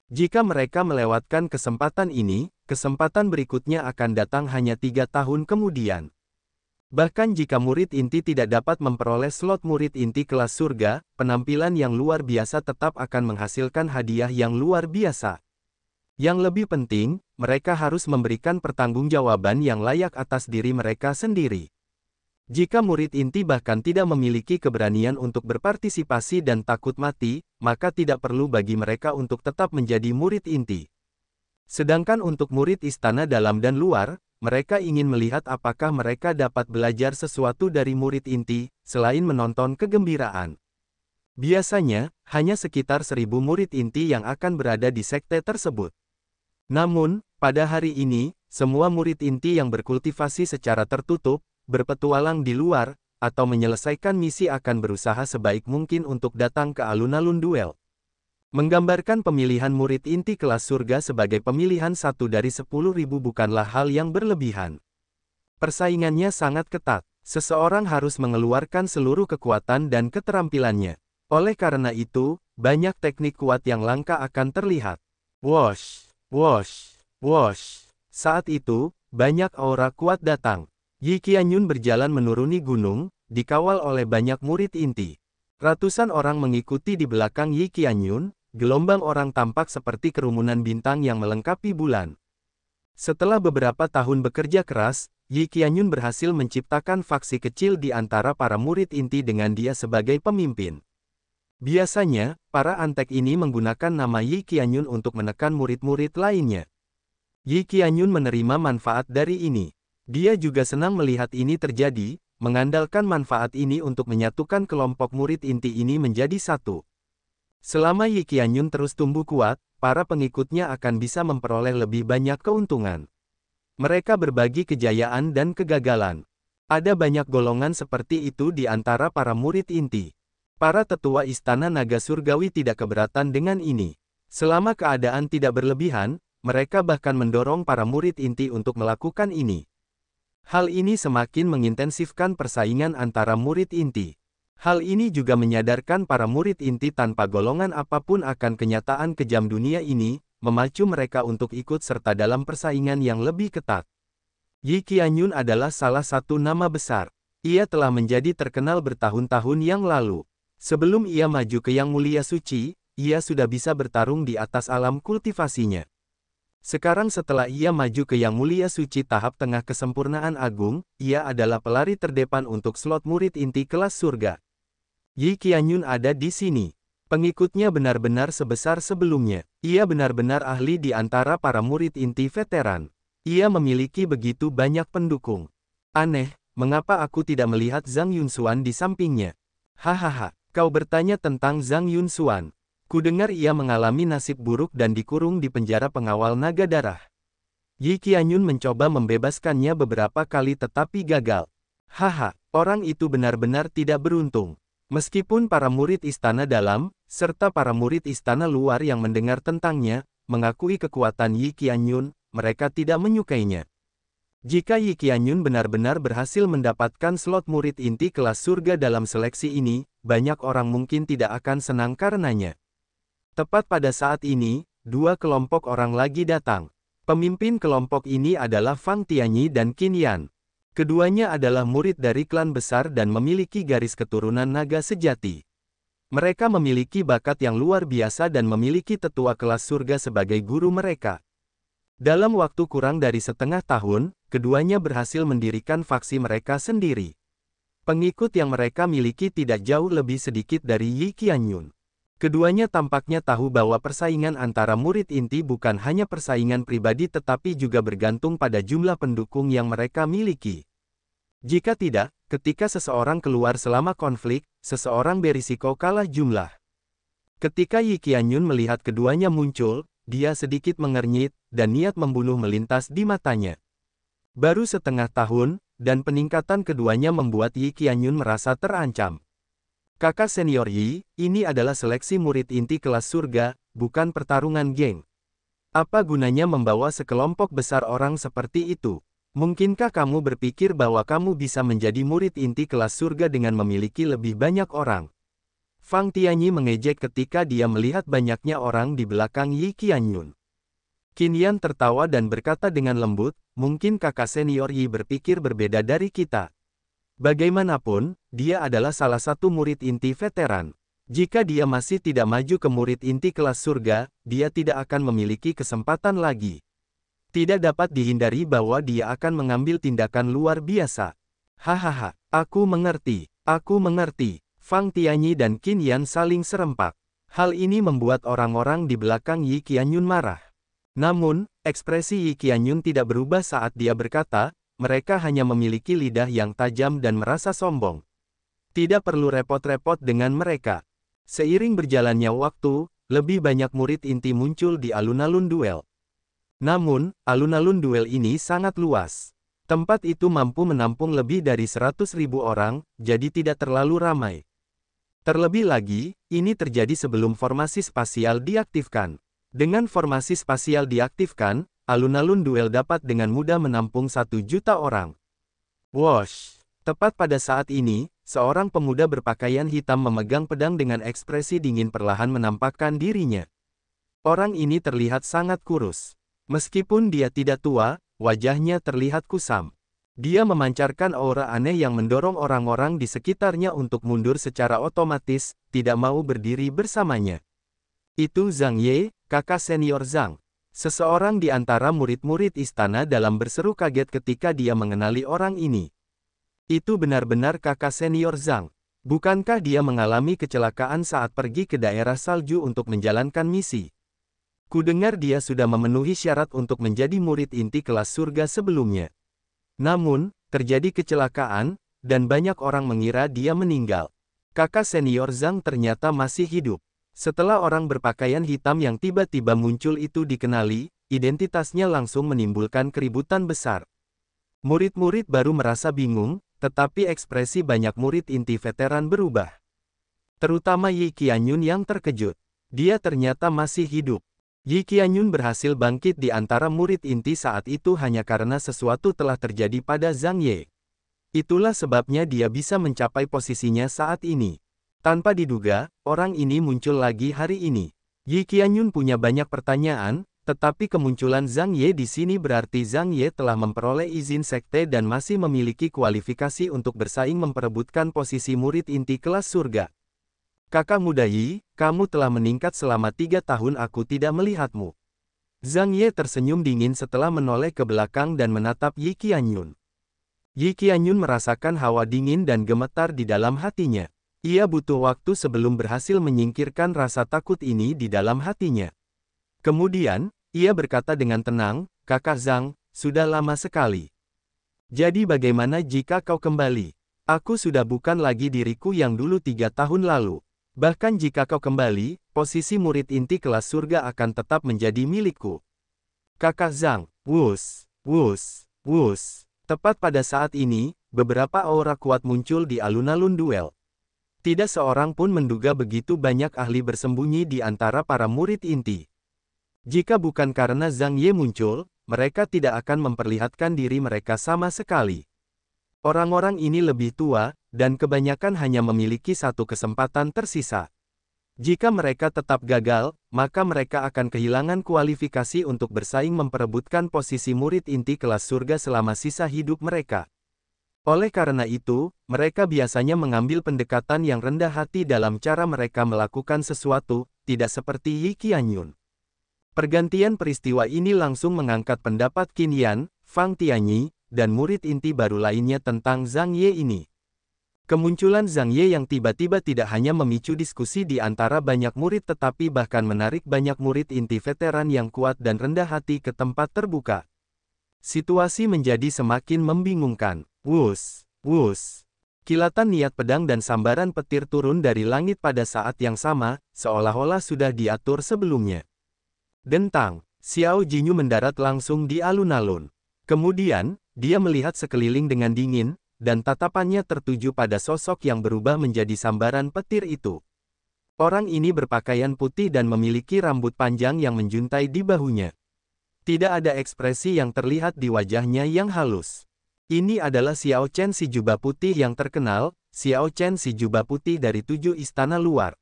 S1: Jika mereka melewatkan kesempatan ini, kesempatan berikutnya akan datang hanya 3 tahun kemudian. Bahkan jika murid inti tidak dapat memperoleh slot murid inti kelas surga, penampilan yang luar biasa tetap akan menghasilkan hadiah yang luar biasa. Yang lebih penting, mereka harus memberikan pertanggungjawaban yang layak atas diri mereka sendiri. Jika murid inti bahkan tidak memiliki keberanian untuk berpartisipasi dan takut mati, maka tidak perlu bagi mereka untuk tetap menjadi murid inti. Sedangkan untuk murid istana dalam dan luar, mereka ingin melihat apakah mereka dapat belajar sesuatu dari murid inti, selain menonton kegembiraan. Biasanya, hanya sekitar 1.000 murid inti yang akan berada di sekte tersebut. Namun, pada hari ini, semua murid inti yang berkultivasi secara tertutup, berpetualang di luar, atau menyelesaikan misi akan berusaha sebaik mungkin untuk datang ke alun-alun duel. Menggambarkan pemilihan murid inti kelas surga sebagai pemilihan 1 dari 10.000 bukanlah hal yang berlebihan. Persaingannya sangat ketat, seseorang harus mengeluarkan seluruh kekuatan dan keterampilannya. Oleh karena itu, banyak teknik kuat yang langka akan terlihat. Wosh! Wosh, wosh. Saat itu, banyak aura kuat datang. Yi Qianyun berjalan menuruni gunung, dikawal oleh banyak murid inti. Ratusan orang mengikuti di belakang Yi Qianyun, gelombang orang tampak seperti kerumunan bintang yang melengkapi bulan. Setelah beberapa tahun bekerja keras, Yi Qianyun berhasil menciptakan faksi kecil di antara para murid inti dengan dia sebagai pemimpin. Biasanya, para antek ini menggunakan nama Yi Qianyun untuk menekan murid-murid lainnya. Yi Qianyun menerima manfaat dari ini. Dia juga senang melihat ini terjadi, mengandalkan manfaat ini untuk menyatukan kelompok murid inti ini menjadi satu. Selama Yi Qianyun terus tumbuh kuat, para pengikutnya akan bisa memperoleh lebih banyak keuntungan. Mereka berbagi kejayaan dan kegagalan. Ada banyak golongan seperti itu di antara para murid inti. Para tetua Istana Naga Surgawi tidak keberatan dengan ini. Selama keadaan tidak berlebihan, mereka bahkan mendorong para murid inti untuk melakukan ini. Hal ini semakin mengintensifkan persaingan antara murid inti. Hal ini juga menyadarkan para murid inti tanpa golongan apapun akan kenyataan kejam dunia ini, memacu mereka untuk ikut serta dalam persaingan yang lebih ketat. Yi Qianyun adalah salah satu nama besar. Ia telah menjadi terkenal bertahun-tahun yang lalu. Sebelum ia maju ke Yang Mulia Suci, ia sudah bisa bertarung di atas alam kultivasinya. Sekarang setelah ia maju ke Yang Mulia Suci tahap tengah kesempurnaan agung, ia adalah pelari terdepan untuk slot murid inti kelas surga. Yi Qianyun ada di sini. Pengikutnya benar-benar sebesar sebelumnya. Ia benar-benar ahli di antara para murid inti veteran. Ia memiliki begitu banyak pendukung. Aneh, mengapa aku tidak melihat Zhang Yunxuan di sampingnya? Hahaha. Kau bertanya tentang Zhang Yunxuan. Kudengar ia mengalami nasib buruk dan dikurung di penjara pengawal naga darah. Yi Qianyun mencoba membebaskannya beberapa kali tetapi gagal. Haha, orang itu benar-benar tidak beruntung. Meskipun para murid istana dalam, serta para murid istana luar yang mendengar tentangnya, mengakui kekuatan Yi Qianyun, mereka tidak menyukainya. Jika Yi Qianyun benar-benar berhasil mendapatkan slot murid inti kelas surga dalam seleksi ini, banyak orang mungkin tidak akan senang karenanya. Tepat pada saat ini, dua kelompok orang lagi datang. Pemimpin kelompok ini adalah Fang Tianyi dan Qin Yan. Keduanya adalah murid dari klan besar dan memiliki garis keturunan naga sejati. Mereka memiliki bakat yang luar biasa dan memiliki tetua kelas surga sebagai guru mereka. Dalam waktu kurang dari setengah tahun, keduanya berhasil mendirikan faksi mereka sendiri. Pengikut yang mereka miliki tidak jauh lebih sedikit dari Yi Qianyun. Keduanya tampaknya tahu bahwa persaingan antara murid inti bukan hanya persaingan pribadi tetapi juga bergantung pada jumlah pendukung yang mereka miliki. Jika tidak, ketika seseorang keluar selama konflik, seseorang berisiko kalah jumlah. Ketika Yi Qianyun melihat keduanya muncul, dia sedikit mengernyit, dan niat membunuh melintas di matanya. Baru setengah tahun, dan peningkatan keduanya membuat Yi Qianyun merasa terancam. Kakak senior Yi, ini adalah seleksi murid inti kelas surga, bukan pertarungan geng. Apa gunanya membawa sekelompok besar orang seperti itu? Mungkinkah kamu berpikir bahwa kamu bisa menjadi murid inti kelas surga dengan memiliki lebih banyak orang? Fang Tianyi mengejek ketika dia melihat banyaknya orang di belakang Yi Qianyun. Qin Yan tertawa dan berkata dengan lembut, mungkin kakak senior Yi berpikir berbeda dari kita. Bagaimanapun, dia adalah salah satu murid inti veteran. Jika dia masih tidak maju ke murid inti kelas surga, dia tidak akan memiliki kesempatan lagi. Tidak dapat dihindari bahwa dia akan mengambil tindakan luar biasa. Hahaha, aku mengerti, aku mengerti. Fang Tianyi dan Qin Yan saling serempak. Hal ini membuat orang-orang di belakang Yi Qianyun marah. Namun, ekspresi Yi Qianyun tidak berubah saat dia berkata, mereka hanya memiliki lidah yang tajam dan merasa sombong. Tidak perlu repot-repot dengan mereka. Seiring berjalannya waktu, lebih banyak murid inti muncul di alun-alun duel. Namun, alun-alun duel ini sangat luas. Tempat itu mampu menampung lebih dari 100.000 orang, jadi tidak terlalu ramai. Terlebih lagi, ini terjadi sebelum formasi spasial diaktifkan. Dengan formasi spasial diaktifkan, alun-alun duel dapat dengan mudah menampung 1 juta orang. Wosh! Tepat pada saat ini, seorang pemuda berpakaian hitam memegang pedang dengan ekspresi dingin perlahan menampakkan dirinya. Orang ini terlihat sangat kurus. Meskipun dia tidak tua, wajahnya terlihat kusam. Dia memancarkan aura aneh yang mendorong orang-orang di sekitarnya untuk mundur secara otomatis, tidak mau berdiri bersamanya. Itu Zhang Ye, kakak senior Zhang. Seseorang di antara murid-murid istana dalam berseru kaget ketika dia mengenali orang ini. Itu benar-benar kakak senior Zhang. Bukankah dia mengalami kecelakaan saat pergi ke daerah salju untuk menjalankan misi? Kudengar dia sudah memenuhi syarat untuk menjadi murid inti kelas surga sebelumnya. Namun, terjadi kecelakaan, dan banyak orang mengira dia meninggal. Kakak senior Zhang ternyata masih hidup. Setelah orang berpakaian hitam yang tiba-tiba muncul itu dikenali, identitasnya langsung menimbulkan keributan besar. Murid-murid baru merasa bingung, tetapi ekspresi banyak murid inti veteran berubah. Terutama Yi Qianyun yang terkejut. Dia ternyata masih hidup. Yi Qianyun berhasil bangkit di antara murid inti saat itu hanya karena sesuatu telah terjadi pada Zhang Ye. Itulah sebabnya dia bisa mencapai posisinya saat ini. Tanpa diduga, orang ini muncul lagi hari ini. Yi Qianyun punya banyak pertanyaan, tetapi kemunculan Zhang Ye di sini berarti Zhang Ye telah memperoleh izin sekte dan masih memiliki kualifikasi untuk bersaing memperebutkan posisi murid inti kelas surga. Kakak muda Yi, kamu telah meningkat selama 3 tahun aku tidak melihatmu. Zhang Ye tersenyum dingin setelah menoleh ke belakang dan menatap Yi Qianyun. Yi Qianyun merasakan hawa dingin dan gemetar di dalam hatinya. Ia butuh waktu sebelum berhasil menyingkirkan rasa takut ini di dalam hatinya. Kemudian, ia berkata dengan tenang, Kakak Zhang, sudah lama sekali. Jadi bagaimana jika kau kembali? Aku sudah bukan lagi diriku yang dulu 3 tahun lalu. Bahkan jika kau kembali, posisi murid inti kelas surga akan tetap menjadi milikku. Kakak Zhang, wus, wus, wus. Tepat pada saat ini, beberapa aura kuat muncul di alun-alun duel. Tidak seorang pun menduga begitu banyak ahli bersembunyi di antara para murid inti. Jika bukan karena Zhang Ye muncul, mereka tidak akan memperlihatkan diri mereka sama sekali. Orang-orang ini lebih tua, dan kebanyakan hanya memiliki satu kesempatan tersisa. Jika mereka tetap gagal, maka mereka akan kehilangan kualifikasi untuk bersaing memperebutkan posisi murid inti kelas surga selama sisa hidup mereka. Oleh karena itu, mereka biasanya mengambil pendekatan yang rendah hati dalam cara mereka melakukan sesuatu, tidak seperti Yi Qianyun. Pergantian peristiwa ini langsung mengangkat pendapat Qin Yan, Fang Tianyi, dan murid inti baru lainnya tentang Zhang Ye ini. Kemunculan Zhang Ye yang tiba-tiba tidak hanya memicu diskusi di antara banyak murid tetapi bahkan menarik banyak murid inti veteran yang kuat dan rendah hati ke tempat terbuka. Situasi menjadi semakin membingungkan. Wus, wus. Kilatan niat pedang dan sambaran petir turun dari langit pada saat yang sama, seolah-olah sudah diatur sebelumnya. Dentang, Xiao Jinyu mendarat langsung di alun-alun. Kemudian, dia melihat sekeliling dengan dingin, dan tatapannya tertuju pada sosok yang berubah menjadi sambaran petir itu. Orang ini berpakaian putih dan memiliki rambut panjang yang menjuntai di bahunya. Tidak ada ekspresi yang terlihat di wajahnya yang halus. Ini adalah Xiao Chen si jubah putih yang terkenal, Xiao Chen si jubah putih dari 7 istana luar.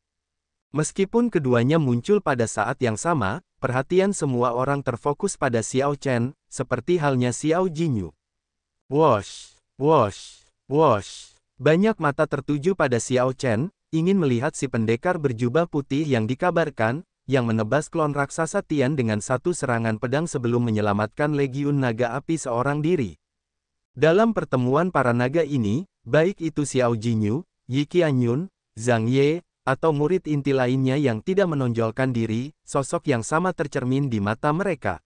S1: Meskipun keduanya muncul pada saat yang sama, perhatian semua orang terfokus pada Xiao Chen, seperti halnya Xiao Jinyu. Wosh, wosh, wosh. Banyak mata tertuju pada Xiao Chen, ingin melihat si pendekar berjubah putih yang dikabarkan, yang menebas klon raksasa Tian dengan satu serangan pedang sebelum menyelamatkan Legiun Naga Api seorang diri. Dalam pertemuan para naga ini, baik itu Xiao Jinyu, Yi Qianyun, Zhang Ye, atau murid inti lainnya yang tidak menonjolkan diri, sosok yang sama tercermin di mata mereka.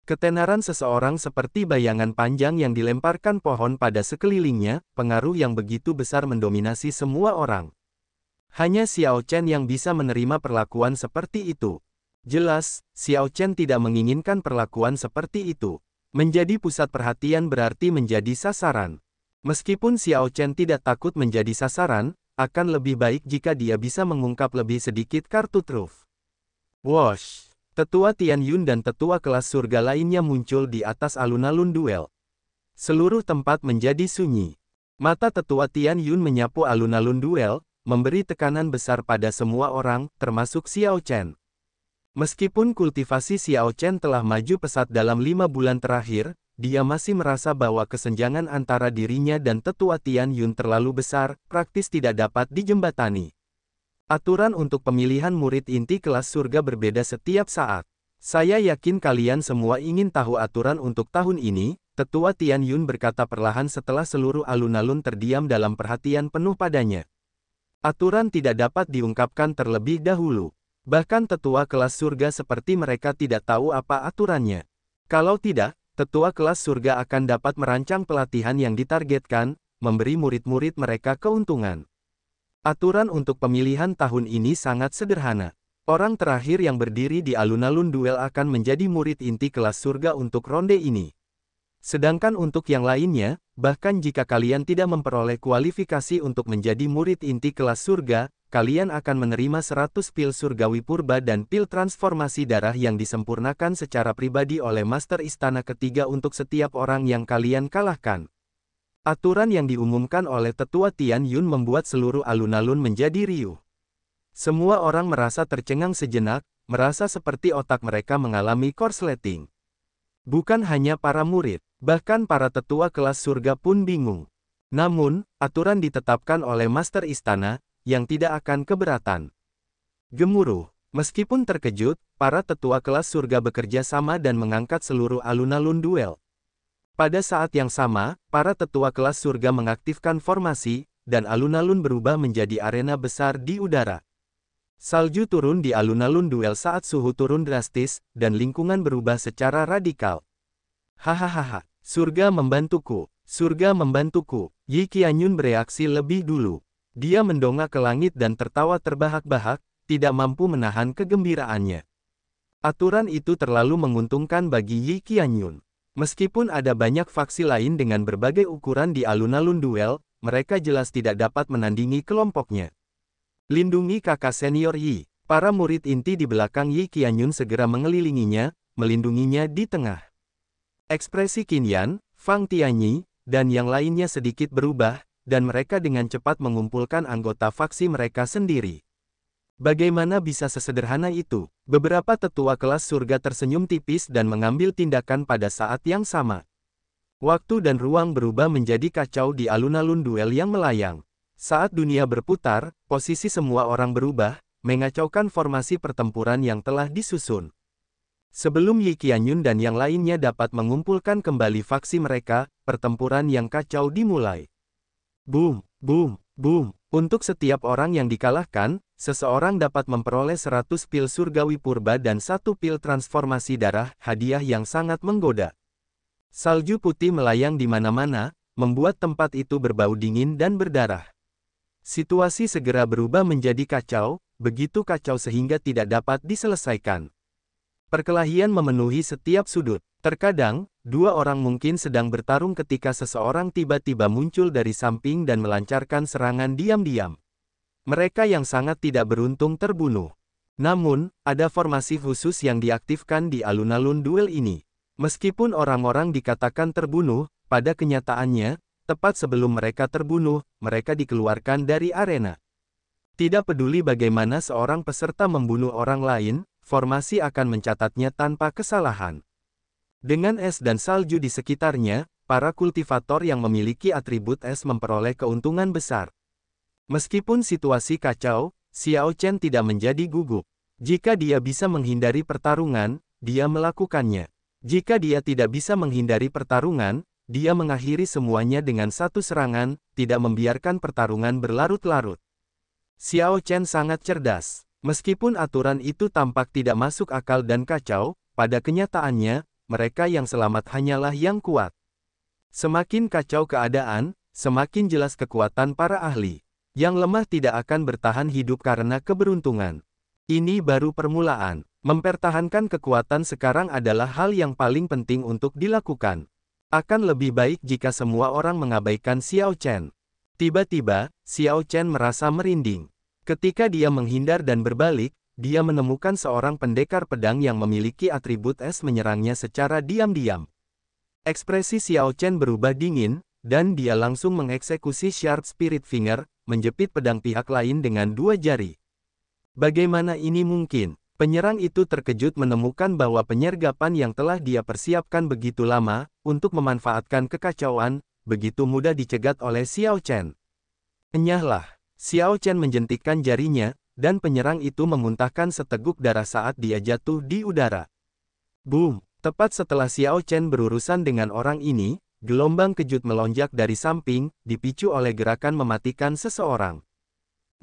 S1: Ketenaran seseorang seperti bayangan panjang yang dilemparkan pohon pada sekelilingnya, pengaruh yang begitu besar mendominasi semua orang. Hanya Xiao Chen yang bisa menerima perlakuan seperti itu. Jelas, Xiao Chen tidak menginginkan perlakuan seperti itu. Menjadi pusat perhatian berarti menjadi sasaran. Meskipun Xiao Chen tidak takut menjadi sasaran, akan lebih baik jika dia bisa mengungkap lebih sedikit kartu truf. Wosh! Tetua Tian Yun dan tetua kelas surga lainnya muncul di atas alun-alun duel. Seluruh tempat menjadi sunyi. Mata tetua Tian Yun menyapu alun-alun duel, memberi tekanan besar pada semua orang, termasuk Xiao Chen. Meskipun kultivasi Xiao Chen telah maju pesat dalam 5 bulan terakhir, dia masih merasa bahwa kesenjangan antara dirinya dan tetua Tian Yun terlalu besar, praktis tidak dapat dijembatani. Aturan untuk pemilihan murid inti kelas surga berbeda setiap saat. Saya yakin kalian semua ingin tahu aturan untuk tahun ini, tetua Tian Yun berkata perlahan setelah seluruh alun-alun terdiam dalam perhatian penuh padanya. Aturan tidak dapat diungkapkan terlebih dahulu. Bahkan tetua kelas surga seperti mereka tidak tahu apa aturannya. Kalau tidak, tetua kelas surga akan dapat merancang pelatihan yang ditargetkan, memberi murid-murid mereka keuntungan. Aturan untuk pemilihan tahun ini sangat sederhana. Orang terakhir yang berdiri di alun-alun duel akan menjadi murid inti kelas surga untuk ronde ini. Sedangkan untuk yang lainnya, bahkan jika kalian tidak memperoleh kualifikasi untuk menjadi murid inti kelas surga, kalian akan menerima 100 pil surgawi purba dan pil transformasi darah yang disempurnakan secara pribadi oleh Master Istana Ketiga untuk setiap orang yang kalian kalahkan. Aturan yang diumumkan oleh tetua Tian Yun membuat seluruh alun-alun menjadi riuh. Semua orang merasa tercengang sejenak, merasa seperti otak mereka mengalami korsleting. Bukan hanya para murid, bahkan para tetua kelas surga pun bingung. Namun, aturan ditetapkan oleh Master Istana, yang tidak akan keberatan. Gemuruh. Meskipun terkejut, para tetua kelas surga bekerja sama dan mengangkat seluruh alun-alun duel. Pada saat yang sama, para tetua kelas surga mengaktifkan formasi, dan alun-alun berubah menjadi arena besar di udara. Salju turun di alun-alun duel saat suhu turun drastis, dan lingkungan berubah secara radikal. Hahaha, surga membantuku, surga membantuku. Yi Qianyun bereaksi lebih dulu. Dia mendongak ke langit dan tertawa terbahak-bahak, tidak mampu menahan kegembiraannya. Aturan itu terlalu menguntungkan bagi Yi Qianyun. Meskipun ada banyak faksi lain dengan berbagai ukuran di alun-alun duel, mereka jelas tidak dapat menandingi kelompoknya. Lindungi kakak senior Yi. Para murid inti di belakang Yi Qianyun segera mengelilinginya, melindunginya di tengah. Ekspresi Qin Yan, Fang Tianyi, dan yang lainnya sedikit berubah, dan mereka dengan cepat mengumpulkan anggota faksi mereka sendiri. Bagaimana bisa sesederhana itu? Beberapa tetua kelas surga tersenyum tipis dan mengambil tindakan pada saat yang sama. Waktu dan ruang berubah menjadi kacau di alun-alun duel yang melayang. Saat dunia berputar, posisi semua orang berubah, mengacaukan formasi pertempuran yang telah disusun. Sebelum Yi Qianyun dan yang lainnya dapat mengumpulkan kembali faksi mereka, pertempuran yang kacau dimulai. Boom, boom, boom. Untuk setiap orang yang dikalahkan, seseorang dapat memperoleh 100 pil surgawi purba dan 1 pil transformasi darah, hadiah yang sangat menggoda. Salju putih melayang di mana-mana, membuat tempat itu berbau dingin dan berdarah. Situasi segera berubah menjadi kacau, begitu kacau sehingga tidak dapat diselesaikan. Perkelahian memenuhi setiap sudut. Terkadang, dua orang mungkin sedang bertarung ketika seseorang tiba-tiba muncul dari samping dan melancarkan serangan diam-diam. Mereka yang sangat tidak beruntung terbunuh. Namun, ada formasi khusus yang diaktifkan di alun-alun duel ini. Meskipun orang-orang dikatakan terbunuh, pada kenyataannya, tepat sebelum mereka terbunuh, mereka dikeluarkan dari arena. Tidak peduli bagaimana seorang peserta membunuh orang lain, formasi akan mencatatnya tanpa kesalahan. Dengan es dan salju di sekitarnya, para kultivator yang memiliki atribut es memperoleh keuntungan besar. Meskipun situasi kacau, Xiao Chen tidak menjadi gugup. Jika dia bisa menghindari pertarungan, dia melakukannya. Jika dia tidak bisa menghindari pertarungan, dia mengakhiri semuanya dengan satu serangan, tidak membiarkan pertarungan berlarut-larut. Xiao Chen sangat cerdas. Meskipun aturan itu tampak tidak masuk akal dan kacau, pada kenyataannya, mereka yang selamat hanyalah yang kuat. Semakin kacau keadaan, semakin jelas kekuatan para ahli. Yang lemah tidak akan bertahan hidup karena keberuntungan. Ini baru permulaan. Mempertahankan kekuatan sekarang adalah hal yang paling penting untuk dilakukan. Akan lebih baik jika semua orang mengabaikan Xiao Chen. Tiba-tiba, Xiao Chen merasa merinding. Ketika dia menghindar dan berbalik, dia menemukan seorang pendekar pedang yang memiliki atribut es menyerangnya secara diam-diam. Ekspresi Xiao Chen berubah dingin, dan dia langsung mengeksekusi Shard Spirit Finger, menjepit pedang pihak lain dengan 2 jari. Bagaimana ini mungkin? Penyerang itu terkejut menemukan bahwa penyergapan yang telah dia persiapkan begitu lama, untuk memanfaatkan kekacauan, begitu mudah dicegat oleh Xiao Chen. Enyahlah. Xiao Chen menjentikkan jarinya, dan penyerang itu memuntahkan seteguk darah saat dia jatuh di udara. Boom! Tepat setelah Xiao Chen berurusan dengan orang ini, gelombang kejut melonjak dari samping, dipicu oleh gerakan mematikan seseorang.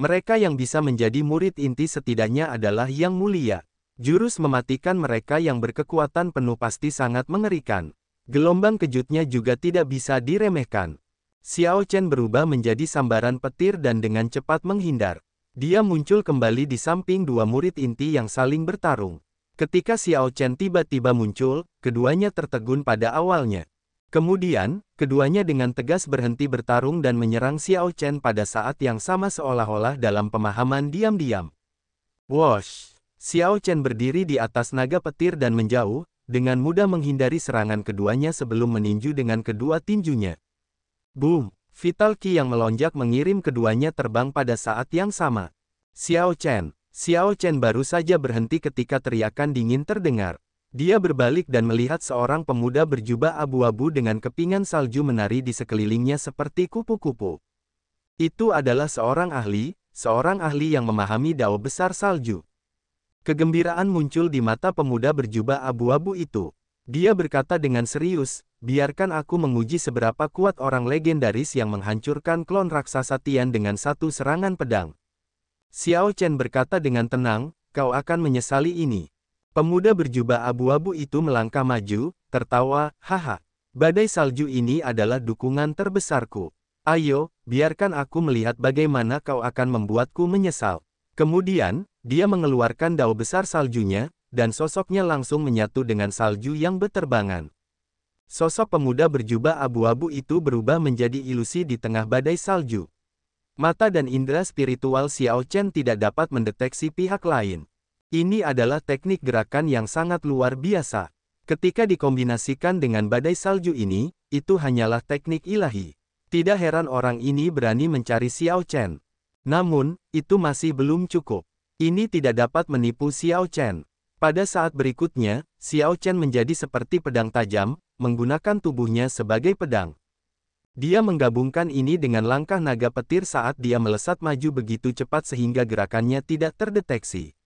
S1: Mereka yang bisa menjadi murid inti setidaknya adalah yang mulia. Jurus mematikan mereka yang berkekuatan penuh pasti sangat mengerikan. Gelombang kejutnya juga tidak bisa diremehkan. Xiao Chen berubah menjadi sambaran petir dan dengan cepat menghindar. Dia muncul kembali di samping dua murid inti yang saling bertarung. Ketika Xiao Chen tiba-tiba muncul, keduanya tertegun pada awalnya. Kemudian, keduanya dengan tegas berhenti bertarung dan menyerang Xiao Chen pada saat yang sama seolah-olah dalam pemahaman diam-diam. Wosh! Xiao Chen berdiri di atas naga petir dan menjauh, dengan mudah menghindari serangan keduanya sebelum meninju dengan kedua tinjunya. Boom! Vital Qi yang melonjak mengirim keduanya terbang pada saat yang sama. Xiao Chen baru saja berhenti ketika teriakan dingin terdengar. Dia berbalik dan melihat seorang pemuda berjubah abu-abu dengan kepingan salju menari di sekelilingnya seperti kupu-kupu. Itu adalah seorang ahli yang memahami dao besar salju. Kegembiraan muncul di mata pemuda berjubah abu-abu itu. Dia berkata dengan serius, biarkan aku menguji seberapa kuat orang legendaris yang menghancurkan klon raksasa Tian dengan satu serangan pedang. Xiao Chen berkata dengan tenang, kau akan menyesali ini. Pemuda berjubah abu-abu itu melangkah maju, tertawa, haha. Badai salju ini adalah dukungan terbesarku. Ayo, biarkan aku melihat bagaimana kau akan membuatku menyesal. Kemudian, dia mengeluarkan dao besar saljunya, dan sosoknya langsung menyatu dengan salju yang berterbangan. Sosok pemuda berjubah abu-abu itu berubah menjadi ilusi di tengah badai salju. Mata dan indera spiritual Xiao Chen tidak dapat mendeteksi pihak lain. Ini adalah teknik gerakan yang sangat luar biasa. Ketika dikombinasikan dengan badai salju ini, itu hanyalah teknik ilahi. Tidak heran orang ini berani mencari Xiao Chen. Namun, itu masih belum cukup. Ini tidak dapat menipu Xiao Chen. Pada saat berikutnya, Xiao Chen menjadi seperti pedang tajam, menggunakan tubuhnya sebagai pedang. Dia menggabungkan ini dengan langkah naga petir saat dia melesat maju begitu cepat sehingga gerakannya tidak terdeteksi.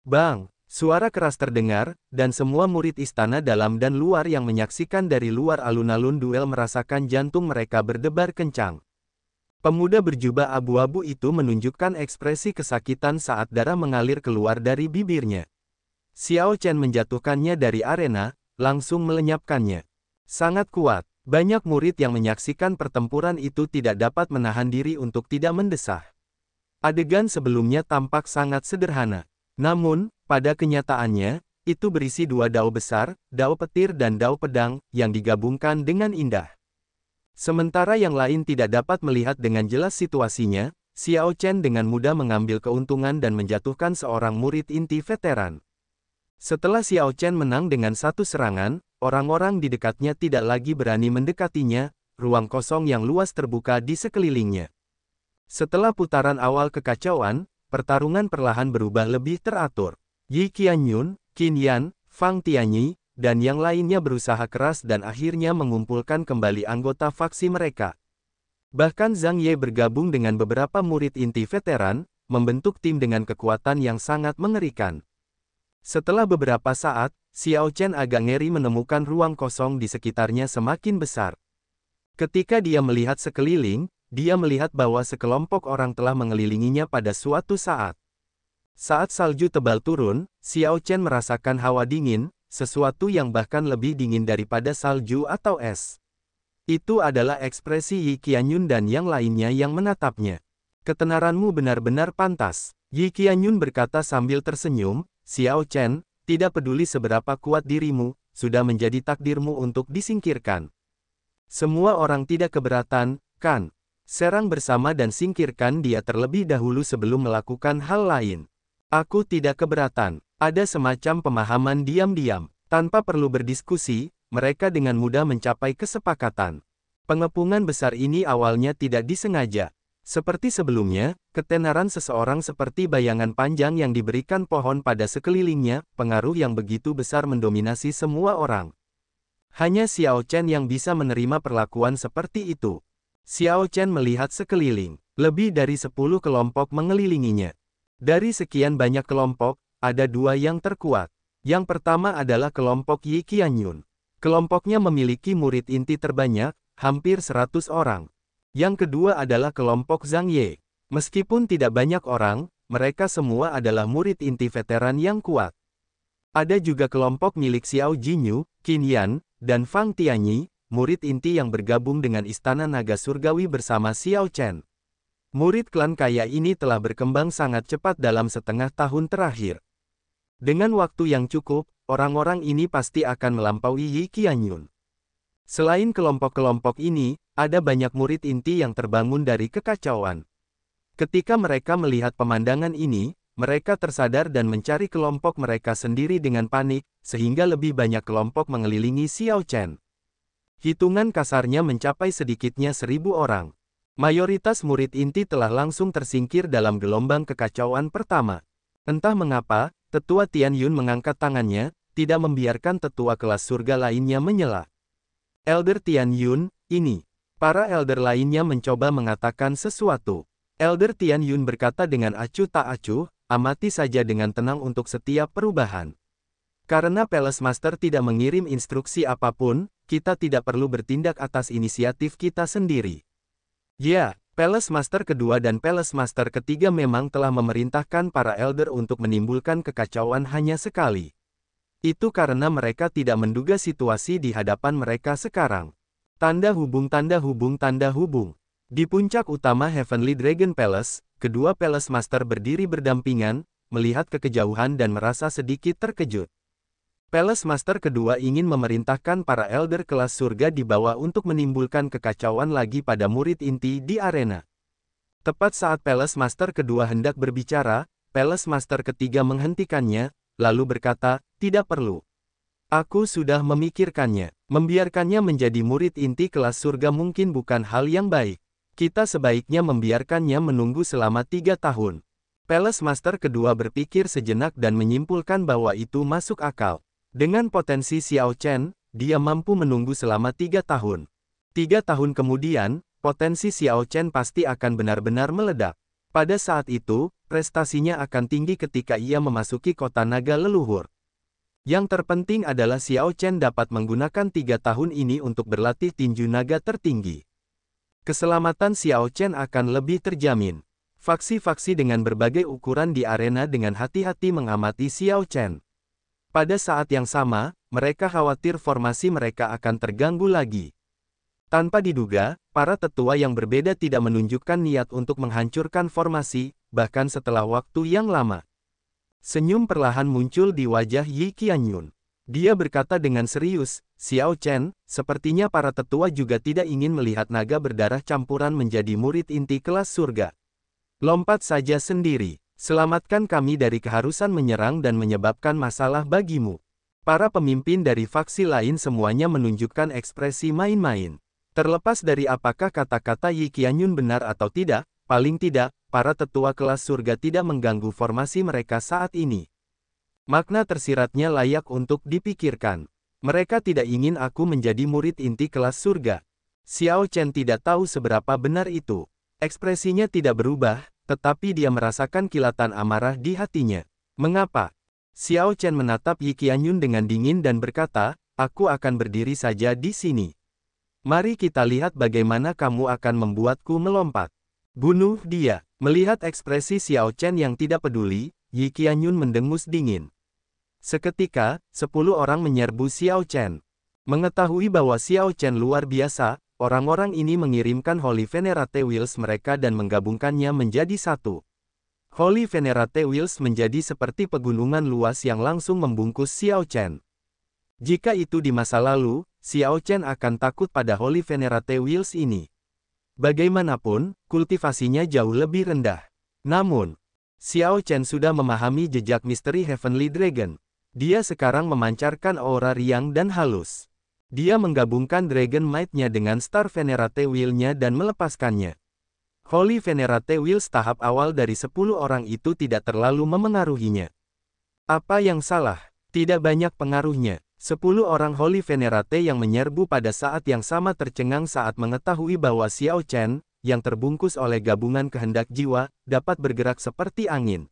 S1: Bang! Suara keras terdengar, dan semua murid istana dalam dan luar yang menyaksikan dari luar alun-alun duel merasakan jantung mereka berdebar kencang. Pemuda berjubah abu-abu itu menunjukkan ekspresi kesakitan saat darah mengalir keluar dari bibirnya. Xiao Chen menjatuhkannya dari arena, langsung melenyapkannya. Sangat kuat. Banyak murid yang menyaksikan pertempuran itu tidak dapat menahan diri untuk tidak mendesah. Adegan sebelumnya tampak sangat sederhana. Namun, pada kenyataannya, itu berisi dua dao besar, dao petir dan dao pedang, yang digabungkan dengan indah. Sementara yang lain tidak dapat melihat dengan jelas situasinya, Xiao Chen dengan mudah mengambil keuntungan dan menjatuhkan seorang murid inti veteran. Setelah Xiao Chen menang dengan satu serangan, orang-orang di dekatnya tidak lagi berani mendekatinya, ruang kosong yang luas terbuka di sekelilingnya. Setelah putaran awal kekacauan, pertarungan perlahan berubah lebih teratur. Yi Qianyun, Qin Yan, Fang Tianyi, dan yang lainnya berusaha keras dan akhirnya mengumpulkan kembali anggota faksi mereka. Bahkan Zhang Ye bergabung dengan beberapa murid inti veteran, membentuk tim dengan kekuatan yang sangat mengerikan. Setelah beberapa saat, Xiao Chen agak ngeri menemukan ruang kosong di sekitarnya semakin besar. Ketika dia melihat sekeliling, dia melihat bahwa sekelompok orang telah mengelilinginya pada suatu saat. Saat salju tebal turun, Xiao Chen merasakan hawa dingin, sesuatu yang bahkan lebih dingin daripada salju atau es. Itu adalah ekspresi Yi Qianyun dan yang lainnya yang menatapnya. Ketenaranmu benar-benar pantas. Yi Qianyun berkata sambil tersenyum, Xiao Chen, tidak peduli seberapa kuat dirimu, sudah menjadi takdirmu untuk disingkirkan. Semua orang tidak keberatan, kan? Serang bersama dan singkirkan dia terlebih dahulu sebelum melakukan hal lain. Aku tidak keberatan. Ada semacam pemahaman diam-diam. Tanpa perlu berdiskusi, mereka dengan mudah mencapai kesepakatan. Pengepungan besar ini awalnya tidak disengaja. Seperti sebelumnya, ketenaran seseorang seperti bayangan panjang yang diberikan pohon pada sekelilingnya, pengaruh yang begitu besar mendominasi semua orang. Hanya Xiao Chen yang bisa menerima perlakuan seperti itu. Xiao Chen melihat sekeliling. Lebih dari 10 kelompok mengelilinginya. Dari sekian banyak kelompok, ada dua yang terkuat. Yang pertama adalah kelompok Yi Qianyun. Kelompoknya memiliki murid inti terbanyak, hampir 100 orang. Yang kedua adalah kelompok Zhang Ye. Meskipun tidak banyak orang, mereka semua adalah murid inti veteran yang kuat. Ada juga kelompok milik Xiao Jinyu, Qin Yan, dan Fang Tianyi, murid inti yang bergabung dengan Istana Naga Surgawi bersama Xiao Chen. Murid klan kaya ini telah berkembang sangat cepat dalam setengah tahun terakhir. Dengan waktu yang cukup, orang-orang ini pasti akan melampaui Yi Qianyun. Selain kelompok-kelompok ini, ada banyak murid inti yang terbangun dari kekacauan. Ketika mereka melihat pemandangan ini, mereka tersadar dan mencari kelompok mereka sendiri dengan panik, sehingga lebih banyak kelompok mengelilingi Xiao Chen. Hitungan kasarnya mencapai sedikitnya 1000 orang. Mayoritas murid inti telah langsung tersingkir dalam gelombang kekacauan pertama. Entah mengapa, Tetua Tian Yun mengangkat tangannya, tidak membiarkan tetua kelas surga lainnya menyela. Elder Tian Yun, ini. Para elder lainnya mencoba mengatakan sesuatu. Elder Tian Yun berkata dengan acuh tak acuh, amati saja dengan tenang untuk setiap perubahan. Karena Palace Master tidak mengirim instruksi apapun, kita tidak perlu bertindak atas inisiatif kita sendiri. Ya, Palace Master kedua dan Palace Master ketiga memang telah memerintahkan para elder untuk menimbulkan kekacauan hanya sekali. Itu karena mereka tidak menduga situasi di hadapan mereka sekarang. Tanda hubung tanda hubung tanda hubung. Di puncak utama Heavenly Dragon Palace, kedua Palace Master berdiri berdampingan, melihat ke kejauhan dan merasa sedikit terkejut. Palace Master kedua ingin memerintahkan para elder kelas surga di bawah untuk menimbulkan kekacauan lagi pada murid inti di arena. Tepat saat Palace Master kedua hendak berbicara, Palace Master ketiga menghentikannya, lalu berkata, tidak perlu. Aku sudah memikirkannya. Membiarkannya menjadi murid inti kelas surga mungkin bukan hal yang baik. Kita sebaiknya membiarkannya menunggu selama 3 tahun. Palace Master kedua berpikir sejenak dan menyimpulkan bahwa itu masuk akal. Dengan potensi Xiao Chen, dia mampu menunggu selama 3 tahun. 3 tahun kemudian, potensi Xiao Chen pasti akan benar-benar meledak. Pada saat itu, prestasinya akan tinggi ketika ia memasuki kota naga leluhur. Yang terpenting adalah Xiao Chen dapat menggunakan 3 tahun ini untuk berlatih tinju naga tertinggi. Keselamatan Xiao Chen akan lebih terjamin. Faksi-faksi dengan berbagai ukuran di arena dengan hati-hati mengamati Xiao Chen. Pada saat yang sama, mereka khawatir formasi mereka akan terganggu lagi. Tanpa diduga, para tetua yang berbeda tidak menunjukkan niat untuk menghancurkan formasi, bahkan setelah waktu yang lama. Senyum perlahan muncul di wajah Yi Qianyun. Dia berkata dengan serius, "Xiao Chen, sepertinya para tetua juga tidak ingin melihat naga berdarah campuran menjadi murid inti kelas surga. Lompat saja sendiri. Selamatkan kami dari keharusan menyerang dan menyebabkan masalah bagimu." Para pemimpin dari faksi lain semuanya menunjukkan ekspresi main-main. Terlepas dari apakah kata-kata Yi Qianyun benar atau tidak, paling tidak, para tetua kelas surga tidak mengganggu formasi mereka saat ini. Makna tersiratnya layak untuk dipikirkan. Mereka tidak ingin aku menjadi murid inti kelas surga. Xiao Chen tidak tahu seberapa benar itu. Ekspresinya tidak berubah, tetapi dia merasakan kilatan amarah di hatinya. Mengapa? Xiao Chen menatap Yi Qianyun dengan dingin dan berkata, "Aku akan berdiri saja di sini. Mari kita lihat bagaimana kamu akan membuatku melompat." Bunuh dia. Melihat ekspresi Xiao Chen yang tidak peduli, Yi Qianyun mendengus dingin. Seketika, 10 orang menyerbu Xiao Chen. Mengetahui bahwa Xiao Chen luar biasa, orang-orang ini mengirimkan Holy Venerate Wheels mereka dan menggabungkannya menjadi satu. Holy Venerate Wheels menjadi seperti pegunungan luas yang langsung membungkus Xiao Chen. Jika itu di masa lalu, Xiao Chen akan takut pada Holy Venerate Wheels ini. Bagaimanapun, kultivasinya jauh lebih rendah. Namun, Xiao Chen sudah memahami jejak misteri Heavenly Dragon. Dia sekarang memancarkan aura riang dan halus. Dia menggabungkan Dragon Might-nya dengan Star Venerate Wheel-nya dan melepaskannya. Holy Venerate Wheels tahap awal dari 10 orang itu tidak terlalu memengaruhinya. Apa yang salah? Tidak banyak pengaruhnya. 10 orang Holy Venerate yang menyerbu pada saat yang sama tercengang saat mengetahui bahwa Xiao Chen, yang terbungkus oleh gabungan kehendak jiwa, dapat bergerak seperti angin.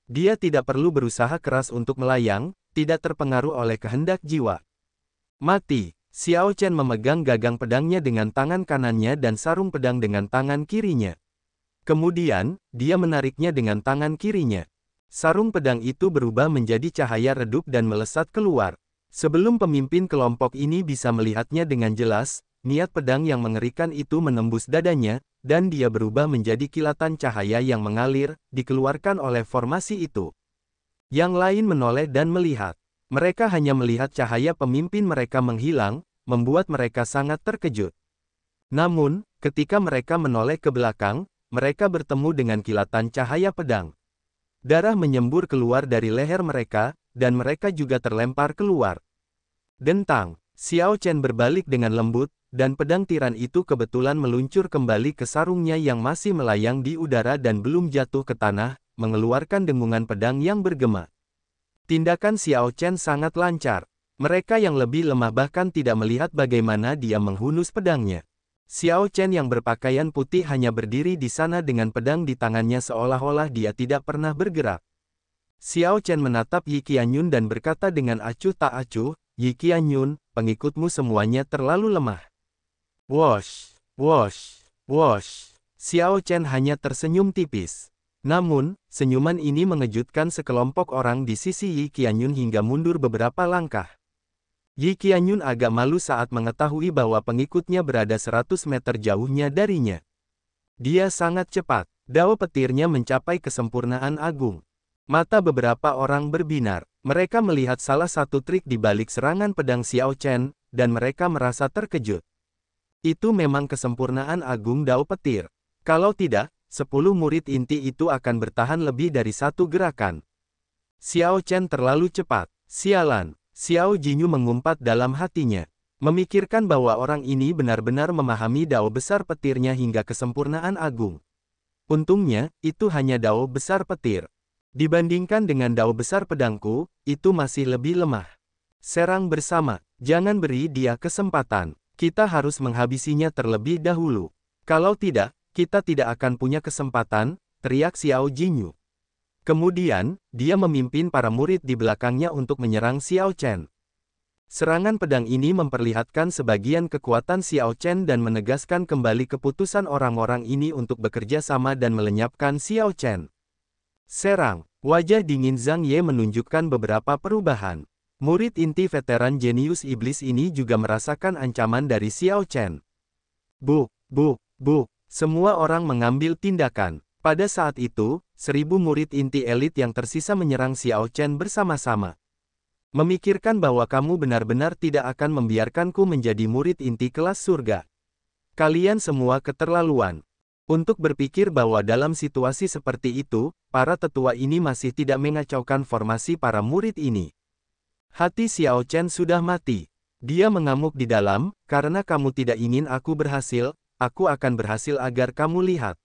S1: Dia tidak perlu berusaha keras untuk melayang, tidak terpengaruh oleh kehendak jiwa. Mati. Xiao Chen memegang gagang pedangnya dengan tangan kanannya dan sarung pedang dengan tangan kirinya. Kemudian, dia menariknya dengan tangan kirinya. Sarung pedang itu berubah menjadi cahaya redup dan melesat keluar. Sebelum pemimpin kelompok ini bisa melihatnya dengan jelas, niat pedang yang mengerikan itu menembus dadanya, dan dia berubah menjadi kilatan cahaya yang mengalir, dikeluarkan oleh formasi itu. Yang lain menoleh dan melihat. Mereka hanya melihat cahaya pemimpin mereka menghilang, membuat mereka sangat terkejut. Namun, ketika mereka menoleh ke belakang, mereka bertemu dengan kilatan cahaya pedang. Darah menyembur keluar dari leher mereka, dan mereka juga terlempar keluar. Dentang. Xiao Chen berbalik dengan lembut, dan pedang tiran itu kebetulan meluncur kembali ke sarungnya yang masih melayang di udara dan belum jatuh ke tanah, mengeluarkan dengungan pedang yang bergema. Tindakan Xiao Chen sangat lancar. Mereka yang lebih lemah bahkan tidak melihat bagaimana dia menghunus pedangnya. Xiao Chen yang berpakaian putih hanya berdiri di sana dengan pedang di tangannya seolah-olah dia tidak pernah bergerak. Xiao Chen menatap Yi Qianyun dan berkata dengan acuh tak acuh, "Yi Qianyun, pengikutmu semuanya terlalu lemah." Wosh, wosh, wosh. Xiao Chen hanya tersenyum tipis. Namun, senyuman ini mengejutkan sekelompok orang di sisi Yi Qianyun hingga mundur beberapa langkah. Yi Qianyun agak malu saat mengetahui bahwa pengikutnya berada 100 meter jauhnya darinya. Dia sangat cepat. Dao petirnya mencapai kesempurnaan agung. Mata beberapa orang berbinar. Mereka melihat salah satu trik di balik serangan pedang Xiao Chen, dan mereka merasa terkejut. Itu memang kesempurnaan agung Dao petir. Kalau tidak, 10 murid inti itu akan bertahan lebih dari satu gerakan. Xiao Chen terlalu cepat. Sialan. Xiao Jinyu mengumpat dalam hatinya. Memikirkan bahwa orang ini benar-benar memahami dao besar petirnya hingga kesempurnaan agung. Untungnya, itu hanya dao besar petir. Dibandingkan dengan dao besar pedangku, itu masih lebih lemah. Serang bersama, jangan beri dia kesempatan. Kita harus menghabisinya terlebih dahulu. Kalau tidak, kita tidak akan punya kesempatan, teriak Xiao Jinyu. Kemudian, dia memimpin para murid di belakangnya untuk menyerang Xiao Chen. Serangan pedang ini memperlihatkan sebagian kekuatan Xiao Chen dan menegaskan kembali keputusan orang-orang ini untuk bekerja sama dan melenyapkan Xiao Chen. Serang, wajah dingin Zhang Ye menunjukkan beberapa perubahan. Murid inti veteran jenius iblis ini juga merasakan ancaman dari Xiao Chen. Buk, semua orang mengambil tindakan. Pada saat itu, 1000 murid inti elit yang tersisa menyerang Xiao Chen bersama-sama. Memikirkan bahwa kamu benar-benar tidak akan membiarkanku menjadi murid inti kelas surga. Kalian semua keterlaluan. Untuk berpikir bahwa dalam situasi seperti itu, para tetua ini masih tidak mengacaukan formasi para murid ini. Hati Xiao Chen sudah mati. Dia mengamuk di dalam, karena kamu tidak ingin aku berhasil, aku akan berhasil agar kamu lihat.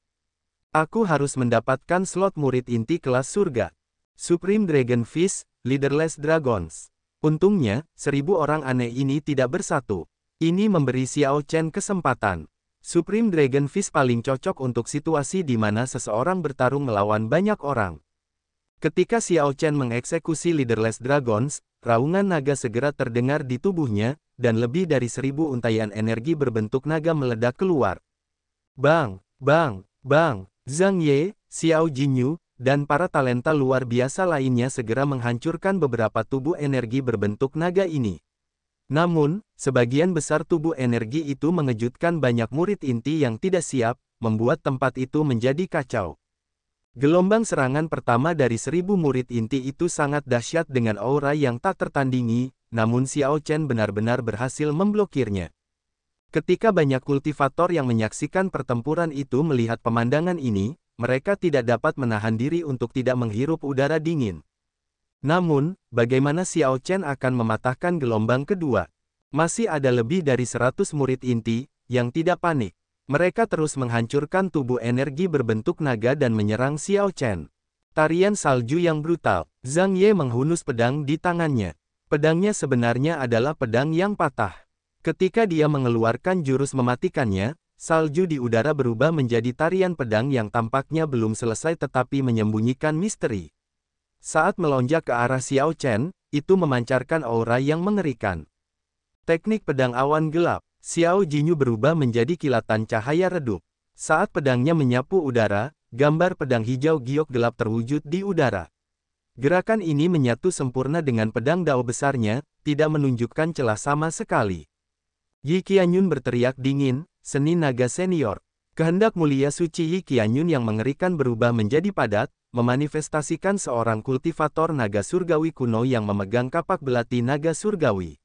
S1: Aku harus mendapatkan slot murid inti kelas surga. Supreme Dragon Fist, Leaderless Dragons. Untungnya, 1000 orang aneh ini tidak bersatu. Ini memberi Xiao Chen kesempatan. Supreme Dragon Fist paling cocok untuk situasi di mana seseorang bertarung melawan banyak orang. Ketika Xiao Chen mengeksekusi Leaderless Dragons, raungan naga segera terdengar di tubuhnya, dan lebih dari 1000 untaian energi berbentuk naga meledak keluar. Bang! Zhang Ye, Xiao Jinyu, dan para talenta luar biasa lainnya segera menghancurkan beberapa tubuh energi berbentuk naga ini. Namun, sebagian besar tubuh energi itu mengejutkan banyak murid inti yang tidak siap, membuat tempat itu menjadi kacau. Gelombang serangan pertama dari 1000 murid inti itu sangat dahsyat dengan aura yang tak tertandingi, namun Xiao Chen benar-benar berhasil memblokirnya. Ketika banyak kultivator yang menyaksikan pertempuran itu melihat pemandangan ini, mereka tidak dapat menahan diri untuk tidak menghirup udara dingin. Namun, bagaimana Xiao Chen akan mematahkan gelombang kedua? Masih ada lebih dari 100 murid inti, yang tidak panik. Mereka terus menghancurkan tubuh energi berbentuk naga dan menyerang Xiao Chen. Tarian salju yang brutal. Zhang Ye menghunus pedang di tangannya. Pedangnya sebenarnya adalah pedang yang patah. Ketika dia mengeluarkan jurus mematikannya, salju di udara berubah menjadi tarian pedang yang tampaknya belum selesai tetapi menyembunyikan misteri. Saat melonjak ke arah Xiao Chen, itu memancarkan aura yang mengerikan. Teknik pedang awan gelap, Xiao Jinyu berubah menjadi kilatan cahaya redup. Saat pedangnya menyapu udara, gambar pedang hijau giok gelap terwujud di udara. Gerakan ini menyatu sempurna dengan pedang dao besarnya, tidak menunjukkan celah sama sekali. Yi Qianyun berteriak dingin, seni naga senior. Kehendak mulia suci Yi Qianyun yang mengerikan berubah menjadi padat, memanifestasikan seorang kultivator naga surgawi kuno yang memegang kapak belati naga surgawi.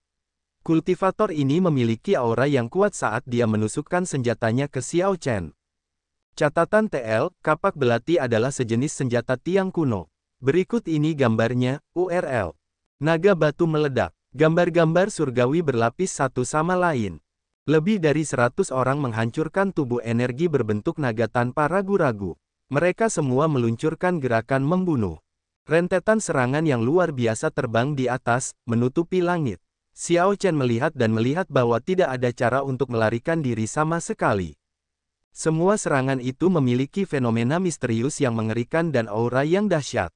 S1: Kultivator ini memiliki aura yang kuat saat dia menusukkan senjatanya ke Xiao Chen. Catatan TL, kapak belati adalah sejenis senjata tiang kuno. Berikut ini gambarnya, URL. Naga batu meledak. Gambar-gambar surgawi berlapis satu sama lain. Lebih dari 100 orang menghancurkan tubuh energi berbentuk naga tanpa ragu-ragu. Mereka semua meluncurkan gerakan membunuh. Rentetan serangan yang luar biasa terbang di atas, menutupi langit. Xiao Chen melihat bahwa tidak ada cara untuk melarikan diri sama sekali. Semua serangan itu memiliki fenomena misterius yang mengerikan dan aura yang dahsyat.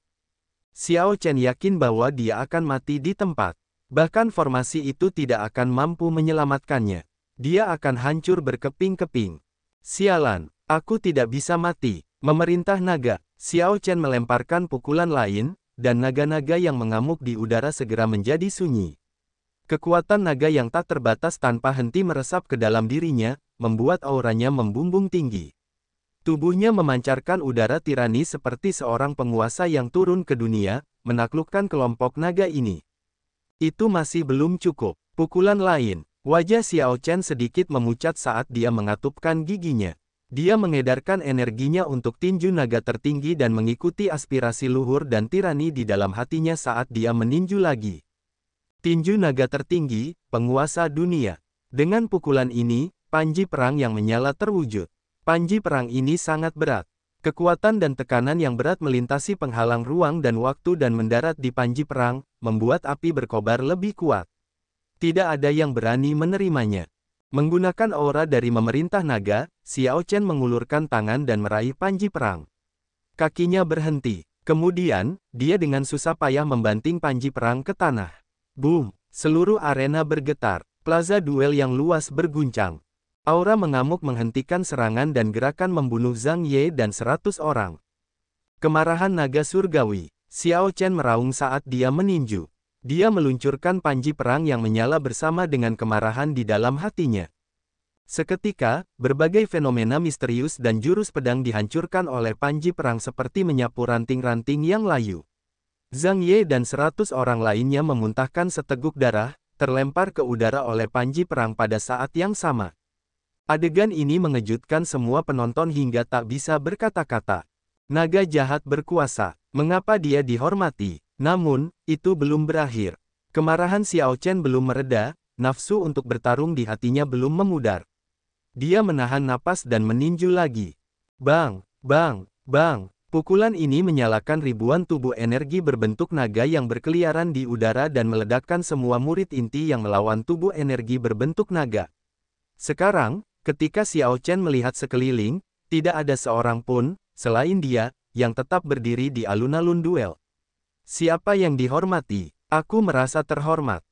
S1: Xiao Chen yakin bahwa dia akan mati di tempat. Bahkan formasi itu tidak akan mampu menyelamatkannya. Dia akan hancur berkeping-keping. Sialan, aku tidak bisa mati. Memerintah naga, Xiao Chen melemparkan pukulan lain, dan naga-naga yang mengamuk di udara segera menjadi sunyi. Kekuatan naga yang tak terbatas tanpa henti meresap ke dalam dirinya, membuat auranya membumbung tinggi. Tubuhnya memancarkan udara tirani seperti seorang penguasa yang turun ke dunia, menaklukkan kelompok naga ini. Itu masih belum cukup. Pukulan lain. Wajah Xiao Chen sedikit memucat saat dia mengatupkan giginya. Dia mengedarkan energinya untuk tinju naga tertinggi dan mengikuti aspirasi luhur dan tirani di dalam hatinya saat dia meninju lagi. Tinju naga tertinggi, penguasa dunia. Dengan pukulan ini, panji perang yang menyala terwujud. Panji perang ini sangat berat. Kekuatan dan tekanan yang berat melintasi penghalang ruang dan waktu dan mendarat di panji perang, membuat api berkobar lebih kuat. Tidak ada yang berani menerimanya. Menggunakan aura dari memerintah naga, Xiao Chen mengulurkan tangan dan meraih panji perang. Kakinya berhenti. Kemudian, dia dengan susah payah membanting panji perang ke tanah. Boom! Seluruh arena bergetar. Plaza duel yang luas berguncang. Aura mengamuk menghentikan serangan dan gerakan membunuh Zhang Ye dan 100 orang. Kemarahan naga surgawi. Xiao Chen meraung saat dia meninju. Dia meluncurkan panji perang yang menyala bersama dengan kemarahan di dalam hatinya. Seketika, berbagai fenomena misterius dan jurus pedang dihancurkan oleh panji perang seperti menyapu ranting-ranting yang layu. Zhang Ye dan 100 orang lainnya memuntahkan seteguk darah, terlempar ke udara oleh panji perang pada saat yang sama. Adegan ini mengejutkan semua penonton hingga tak bisa berkata-kata. Naga jahat berkuasa, mengapa dia dihormati? Namun, itu belum berakhir. Kemarahan Xiao Chen belum mereda, nafsu untuk bertarung di hatinya belum memudar. Dia menahan napas dan meninju lagi. Bang, bang, bang. Pukulan ini menyalakan ribuan tubuh energi berbentuk naga yang berkeliaran di udara dan meledakkan semua murid inti yang melawan tubuh energi berbentuk naga. Sekarang, ketika Xiao Chen melihat sekeliling, tidak ada seorang pun, selain dia, yang tetap berdiri di alun-alun duel. Siapa yang dihormati? Aku merasa terhormat.